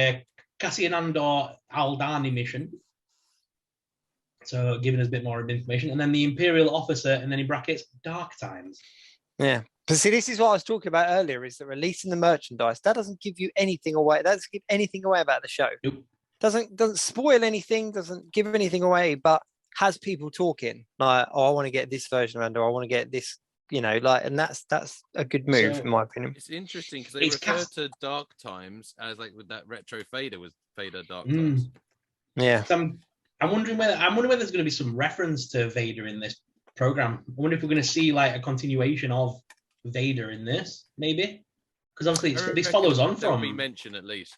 Cassian Andor Aldani mission. So giving us a bit more information. And then the Imperial Officer, and then in brackets, Dark Times. Yeah. But see, this is what I was talking about earlier, is that releasing the merchandise, that doesn't give you anything away. That doesn't give anything away about the show. Nope. Doesn't spoil anything, doesn't give anything away, but has people talking. Like, oh, I want to get this version of Andor, I want to get this, you know, like, and that's a good move, So- in my opinion. It's interesting because they It's refer cast- to Dark Times as like with that retro Vader was Vader Dark Mm. Times. Yeah. So I'm wondering whether there's going to be some reference to Vader in this program. I wonder if we're going to see like a continuation of Vader in this, maybe, because obviously I this reckon follows on there'll from be mention at least.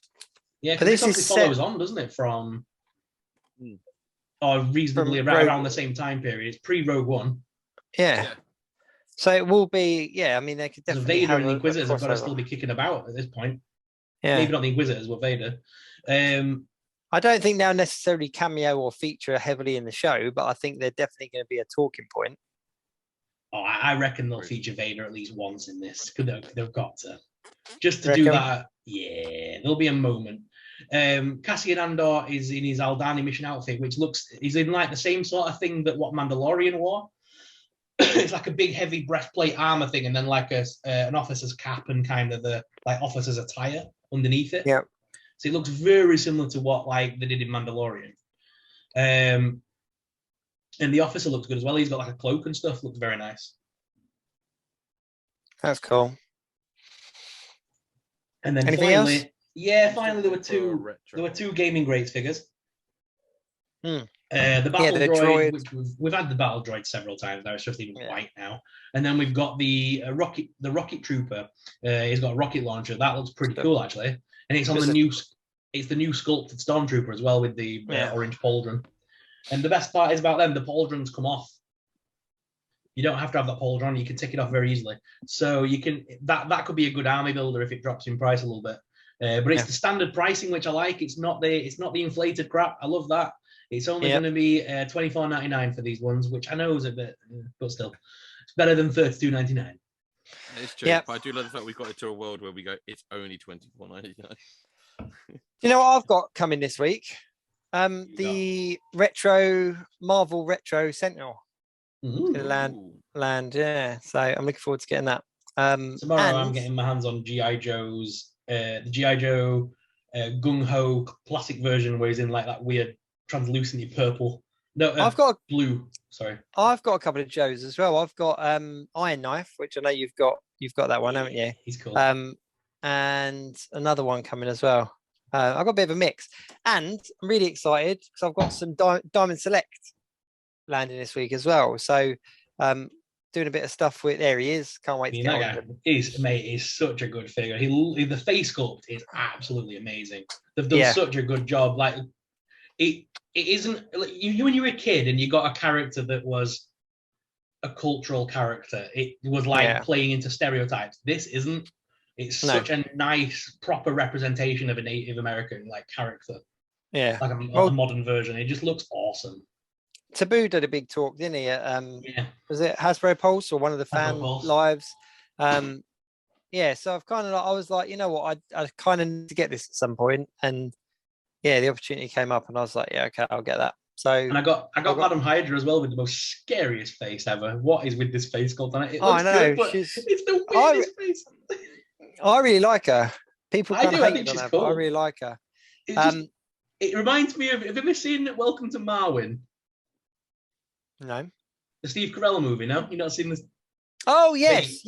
yeah, But because this this obviously is follows on, doesn't it, from Hmm. or reasonably From around Rogue- the same time period. It's pre-Rogue One. Yeah. Yeah. So it will be, yeah, I mean, they could So definitely Vader have and the a Inquisitors have got to crossover. still be kicking about at this point. Yeah. Maybe not the Inquisitors, but Vader. I don't think they'll necessarily cameo or feature heavily in the show, but I think they're definitely going to be a talking point. I reckon they'll feature Vader at least once in this. They've got to. Just to Reckon? do that, yeah, there'll be a moment. Cassian Andor is in his Aldani mission outfit, which he's in like the same sort of thing that what Mandalorian wore. It's like a big heavy breastplate armor thing, and then like an officer's cap and kind of the like officer's attire underneath it. Yeah. So it looks very similar to what like they did in Mandalorian. And the officer looks good as well. He's got like a cloak and stuff. Looks very nice. That's cool. And then Anything finally, else? yeah, finally there were For a two. retro. There were two Gaming Greats figures. Hmm. The battle the droid, droid. which we've had the battle droid several times now. It's just even Yeah. white now. And then we've got the rocket trooper. He's got a rocket launcher. That looks pretty Stuff. cool actually. And it's on Just the a- new. It's the new sculpted stormtrooper as well with the Yeah. orange pauldron. And the best part is about them, the pauldrons come off. You don't have to have that pauldron. You can take it off very easily. So you can that could be a good army builder if it drops in price a little bit. But it's Yeah. the standard pricing, which I like. It's not the inflated crap. I love that. It's only Yep. going to be $24.99 for these ones, which I know is a bit, but still, it's better than $32.99. It's true. Yeah. But I do love the fact we've got into a world where we go, it's only $24.99. You know what I've got coming this week? The Marvel Retro Sentinel. Ooh. Gonna land, yeah. So I'm looking forward to getting that. Tomorrow I'm and- getting my hands on G.I. Joe's, the G.I. Joe Gung Ho classic version where he's in like that weird translucent purple. No, I've got blue. Sorry. a couple of Joes as well. I've got Iron Knife, which I know you've got that one, haven't you? He's cool. And another one coming as well. I've got a bit of a mix, and I'm really excited because I've got some Diamond Select landing this week as well. So doing a bit of stuff with. There he is. Can't wait to mean, get that on. guy is such a good figure. The face sculpt is absolutely amazing. They've done Yeah. such a good job. Like it isn't like you when you were a kid and you got a character that was a cultural character. It was like Yeah. playing into stereotypes. This isn't. It's No. such a nice, proper representation of a Native American like character, Yeah. like a Well- modern version. It just looks awesome. Taboo did a big talk, didn't he? Yeah. Was it Hasbro Pulse or one of the fan Pulse. lives? Yeah, so I've kind of I was like, you know what, I kind of need to get this at some point, and yeah, the opportunity came up, and I was like, yeah, okay, I'll get that. So and I got Madam Hydra as well with the most scariest face ever. What is with this face called on it? It looks good, but it's the weirdest face. I really like her. People kind of hate on her, cool. but I really like her. It reminds me of. Have you ever seen Welcome to Marwen? No. The Steve Carell movie. No, you not seen this? Oh yes.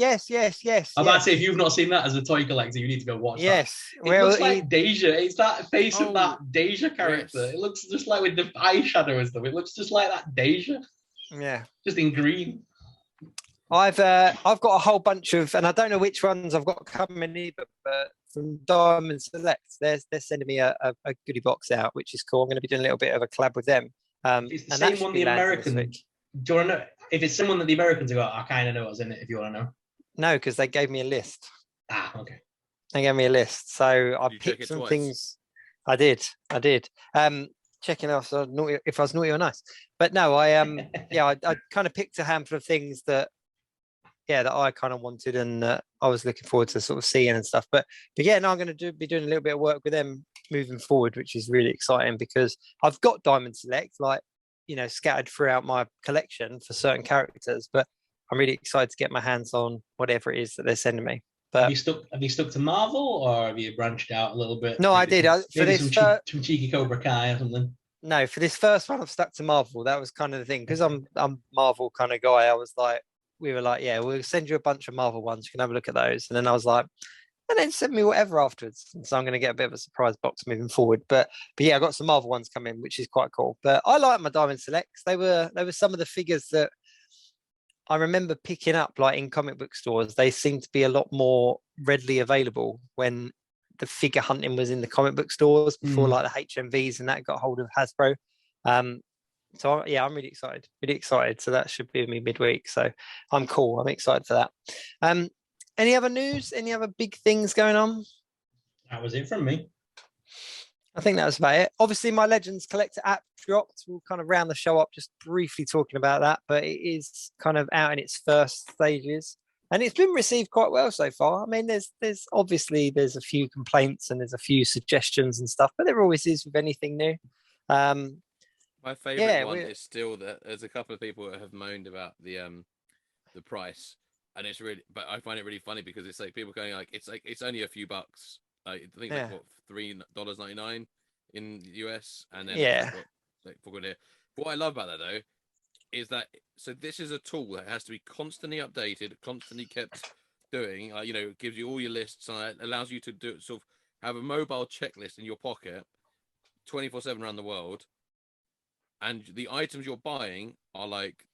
I'm about to say, if you've not seen that as a toy collector, you need to go watch that. Yes. It looks like Deja. It's that face of that Deja character. Yes. It looks just like with the eyeshadow and stuff. It looks just like that Deja. Yeah. Just in green. I've got a whole bunch of, and I don't know which ones I've got coming either, but from Diamond Select, they're sending me a goodie box out, which is cool. I'm going to be doing a little bit of a collab with them. It's the same one the American. Do you want to know if it's someone that the Americans have got? I kind of know what's in it. If you want to know. No, because they gave me a list. Ah, okay. They gave me a list, so I picked some things. I did. Checking if I was naughty or nice, but no, I kind of picked a handful of things that I kind of wanted and I was looking forward to sort of seeing and stuff. But yeah, now I'm going to be doing a little bit of work with them moving forward, which is really exciting because I've got Diamond Select, like, you know, scattered throughout my collection for certain characters, but I'm really excited to get my hands on whatever it is that they're sending me. But have you stuck to Marvel, or have you branched out a little bit? No, I did. For this some cheeky Cobra Kai or something. No, for this first one, I've stuck to Marvel. That was kind of the thing because I'm Marvel kind of guy. I was like, we were like, yeah, we'll send you a bunch of Marvel ones. You can have a look at those. And then I was like, and then send me whatever afterwards. And so I'm going to get a bit of a surprise box moving forward. But yeah, I got some Marvel ones coming, which is quite cool. But I like my Diamond Selects. They were some of the figures that I remember picking up, like in comic book stores. They seemed to be a lot more readily available when the figure hunting was in the comic book stores before, like the HMVs and that got hold of Hasbro. So yeah, I'm really excited. So that should be with me midweek. So I'm cool. I'm excited for that. Any other news? Any other big things going on? That was it from me. I think that was about it. Obviously, my Legends Collector app dropped. We'll kind of round the show up just briefly talking about that, but it is kind of out in its first stages. And it's been received quite well so far. I mean, there's obviously a few complaints and there's a few suggestions and stuff, but there always is with anything new. My favorite one is still that there's a couple of people that have moaned about the price, and it's really, but I find it really funny because it's like people going like it's only a few bucks. I think like what $3.99 in the US, and then like for good here. What I love about that though is that this is a tool that has to be constantly updated, constantly kept doing. You know, it gives you all your lists and it allows you to do sort of have a mobile checklist in your pocket, 24/7 around the world. And the items you're buying are like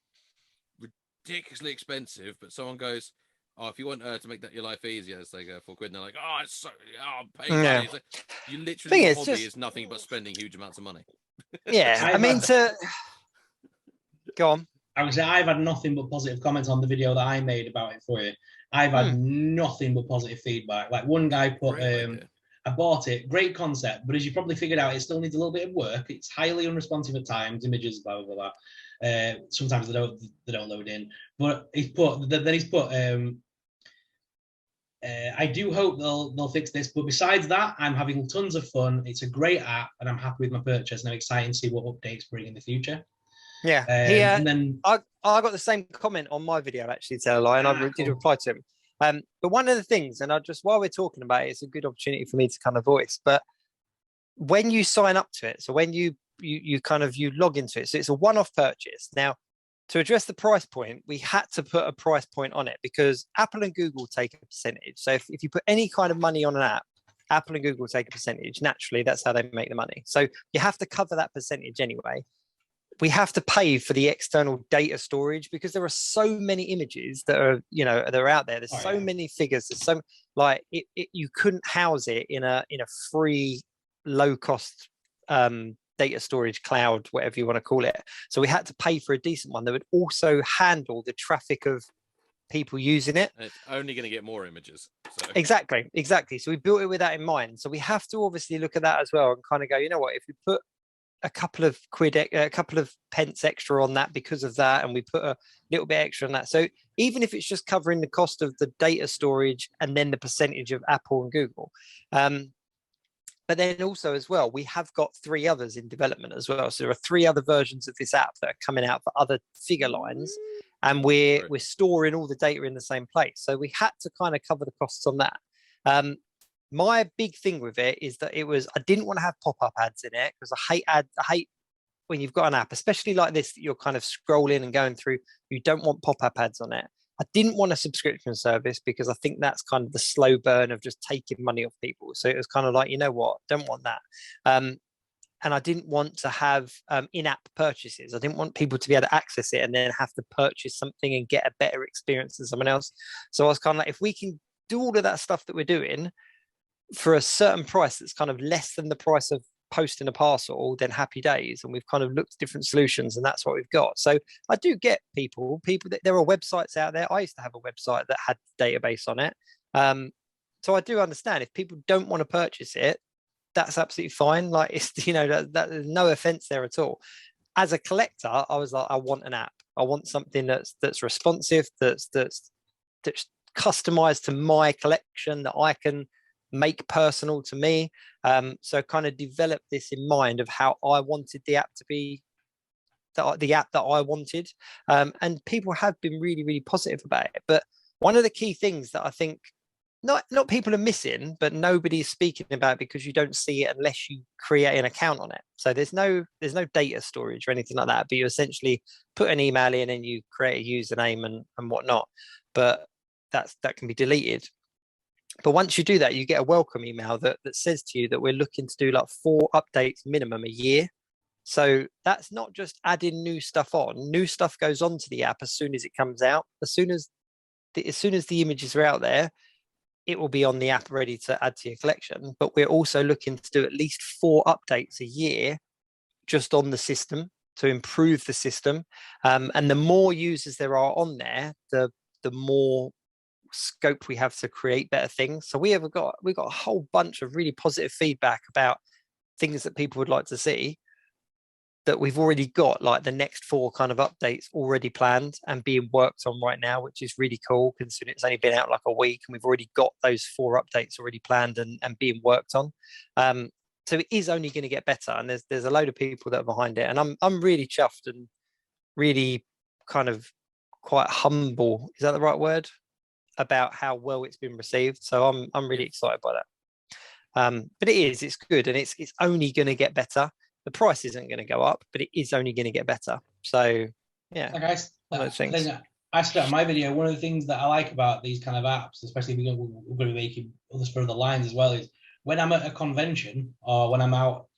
ridiculously expensive, but someone goes, "Oh, if you want to make that your life easier, it's like £4." And they're like, "Oh, it's so I'm paying money." It's like, you literally your hobby is nothing but spending huge amounts of money. Yeah, I mean go on. I would say I've had nothing but positive comments on the video that I made about it for you. I've had nothing but positive feedback. Like one guy put, I bought it, great concept, but as you probably figured out, it still needs a little bit of work. It's highly unresponsive at times, images, blah blah blah. Sometimes they don't load in. But he's put, I do hope they'll fix this. But besides that, I'm having tons of fun. It's a great app, and I'm happy with my purchase. And I'm excited to see what updates bring in the future. Yeah, and then I got the same comment on my video actually, to tell a lie, and I did reply to him. But one of the things, and I just while we're talking about it, it's a good opportunity for me to kind of voice. But when you sign up to it, so when you log into it, so it's a one-off purchase. Now, to address the price point, we had to put a price point on it because Apple and Google take a percentage. So if you put any kind of money on an app, Apple and Google take a percentage. Naturally, that's how they make the money. So you have to cover that percentage anyway. We have to pay for the external data storage because there are so many images that are, they're out there. There's so many figures. There's so you couldn't house it in a free, low cost data storage cloud, whatever you want to call it. So we had to pay for a decent one that would also handle the traffic of people using it. And it's only going to get more images. So. Exactly. So we built it with that in mind. So we have to obviously look at that as well and kind of go, you know what, if we put a couple of quid, a couple of pence extra on that because of that, and we put a little bit extra on that. So even if it's just covering the cost of the data storage and then the percentage of Apple and Google, but then also as well, we have got 3 others in development as well. So there are 3 other versions of this app that are coming out for other figure lines, and we're storing all the data in the same place. So we had to kind of cover the costs on that. My big thing with it is that I didn't want to have pop-up ads in it, because I hate when you've got an app, especially like this, that you're kind of scrolling and going through, you don't want pop-up ads on it. I didn't want a subscription service because I think that's kind of the slow burn of just taking money off people. So it was kind of like, you know what, don't want that. And I didn't want to have in-app purchases. I didn't want people to be able to access it and then have to purchase something and get a better experience than someone else. So I was kind of like, if we can do all of that stuff that we're doing for a certain price that's kind of less than the price of posting a parcel, then happy days. And we've kind of looked at different solutions, and that's what we've got. So I do get people that there are websites out there. I used to have a website that had database on it. So I do understand if people don't want to purchase it, that's absolutely fine. Like, it's, you know, that there's no offense there at all. As a collector, I was like, I want an app. I want something that's responsive, that's customized to my collection, that I can make personal to me. So kind of develop this in mind of how I wanted the app to be, the app that I wanted. And people have been really, really positive about it. But one of the key things that I think not people are missing, but nobody's speaking about, because you don't see it unless you create an account on it. So there's no data storage or anything like that, but you essentially put an email in and you create a username and whatnot. But that can be deleted. But once you do that, you get a welcome email that says to you that we're looking to do like 4 updates minimum a year. So that's not just adding new stuff on. New stuff goes onto the app as soon as it comes out. As soon as the images are out there, it will be on the app ready to add to your collection. But we're also looking to do at least 4 updates a year just on the system to improve the system. And the more users there are on there, the more scope we have to create better things. So we've got a whole bunch of really positive feedback about things that people would like to see, that we've already got like the next 4 kind of updates already planned and being worked on right now, which is really cool considering it's only been out like a week and we've already got those 4 updates already planned and being worked on. So it is only going to get better, and there's a load of people that are behind it, and I'm really chuffed and really kind of quite humble, is that the right word, about how well it's been received. So I'm really excited by that. But it's good, and it's only going to get better. The price isn't going to go up, but it is only going to get better. So yeah, like I said in my video, one of the things that I like about these kind of apps, especially if we're going to be making others for other lines as well, is when I'm at a convention or when I'm out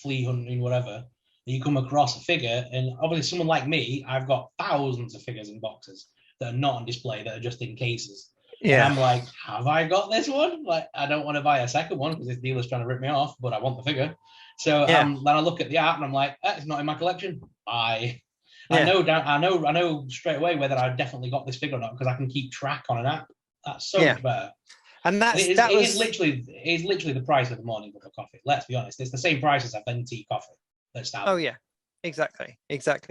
flea hunting, whatever, you come across a figure, and obviously someone like me, I've got thousands of figures in boxes that are not on display, that are just in cases. Yeah. And I'm like, have I got this one? Like, I don't want to buy a second one because this dealer's trying to rip me off, but I want the figure. So then I look at the app and I'm like, it's not in my collection. I know straight away whether I definitely got this figure or not, because I can keep track on an app. That's so much better. And it is literally the price of the morning cup of coffee. Let's be honest, it's the same price as a venti coffee. Oh yeah, exactly.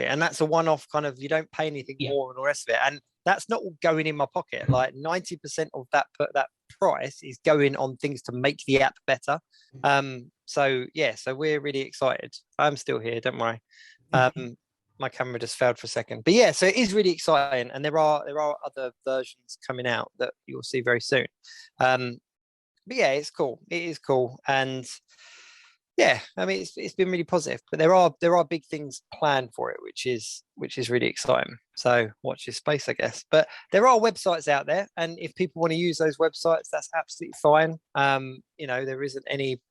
And that's a one-off kind of. You don't pay anything more and the rest of it. And that's not all going in my pocket. Like 90% of that price is going on things to make the app better. So we're really excited. I'm still here, don't worry. My camera just failed for a second, but yeah, so it is really exciting, and there are other versions coming out that you'll see very soon. But yeah, it's cool. It is cool, and yeah, I mean it's been really positive. But there are big things planned for it, which is really exciting. So watch this space, I guess. But there are websites out there, and if people want to use those websites, that's absolutely fine. There isn't any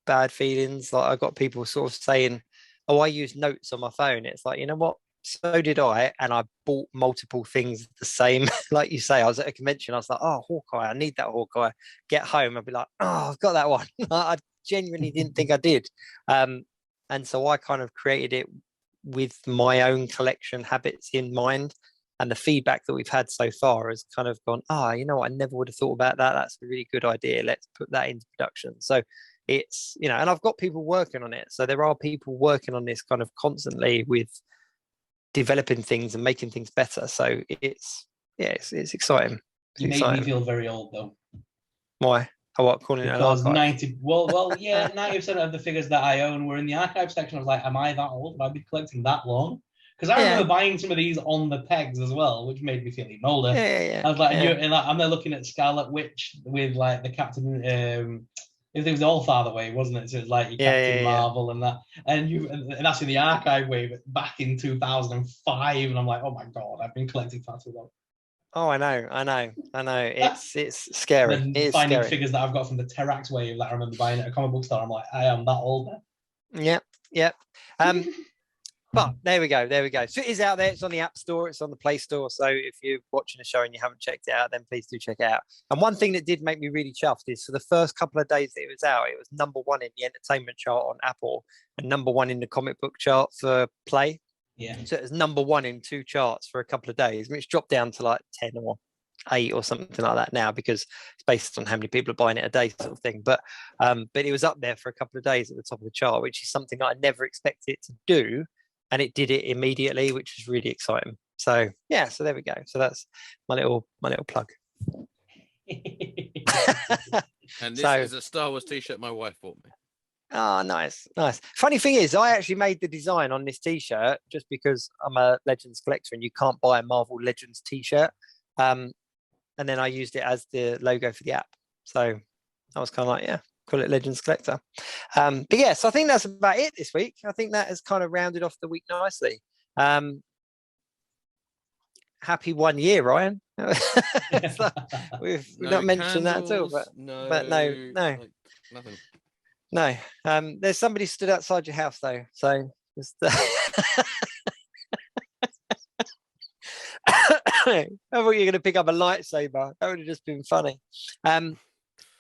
bad feelings. Like, I've got people sort of saying, oh, I use notes on my phone. It's like, you know what? So did I. And I bought multiple things the same. Like you say, I was at a convention. I was like, oh, Hawkeye, I need that Hawkeye. Get home. I'd be like, oh, I've got that one. I genuinely didn't think I did. And so I kind of created it with my own collection habits in mind. And the feedback that we've had so far has kind of gone, you know what? I never would have thought about that. That's a really good idea. Let's put that into production. So it's, you know, and I've got people working on it. So there are people working on this kind of constantly with developing things and making things better. So it's exciting. It's You made exciting. me feel very old though. Why? Oh, what, calling it an Because archive? 90% of the figures that I own were in the archive section. I was like, am I that old? Have I been collecting that long? Because I remember buying some of these on the pegs as well, which made me feel even older. Yeah. I was like, and I'm there looking at Scarlet Witch with like the Captain. It was the All Father wave, wasn't it? So it was like your Captain Marvel and that, and that's in the archive wave back in 2005. And I'm like, oh my god, I've been collecting far too long. Oh, I know. It's scary. And it is finding scary. figures that I've got from the Terrax wave that I remember buying at a comic book store. I'm like, I am that old now. Yep. But there we go. So it is out there. It's on the App Store. It's on the Play Store. So if you're watching a show and you haven't checked it out, then please do check it out. And one thing that did make me really chuffed is for the first couple of days that it was out, it was #1 in the entertainment chart on Apple and #1 in the comic book chart for Play. Yeah. So it was #1 in 2 charts for a couple of days, which dropped down to like 10 or 8 or something like that now, because it's based on how many people are buying it a day sort of thing. But it was up there for a couple of days at the top of the chart, which is something that I never expected it to do. And it did it immediately, which was really exciting. So yeah, so there we go. So that's my little plug. And this is a Star Wars t-shirt my wife bought me. Oh, nice. Funny thing is, I actually made the design on this t-shirt just because I'm a Legends collector and you can't buy a Marvel Legends t-shirt. And then I used it as the logo for the app. So I was kind of like, call it Legends Collector. But yes, I think that's about it this week. I think that has kind of rounded off the week nicely. Happy 1 year, Ryan. We've not mentioned that at all, but no, like, nothing. No. There's somebody stood outside your house though, so just I thought you were going to pick up a lightsaber. That would have just been funny.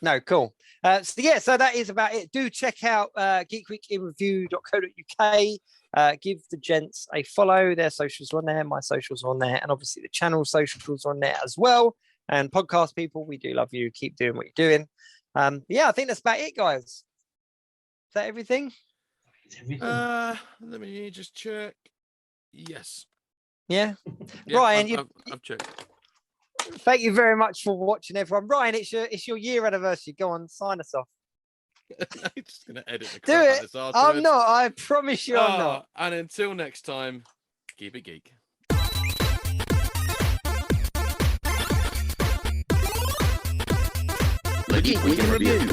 No, cool. So that is about it. Do check out geekweekinreview.co.uk. Give the gents a follow. Their socials are on there. My socials are on there. And obviously the channel socials are on there as well. And podcast people, we do love you. Keep doing what you're doing. I think that's about it, guys. Is that everything? Let me just check. Yes. Yeah. Ryan, I've checked. Thank you very much for watching, everyone. Ryan, it's your year anniversary. Go on, sign us off. I'm just gonna edit the Do crap out it. of this afterwards. I'm not. I promise you, I'm not. And until next time, keep it geek. The Geek Week in Review.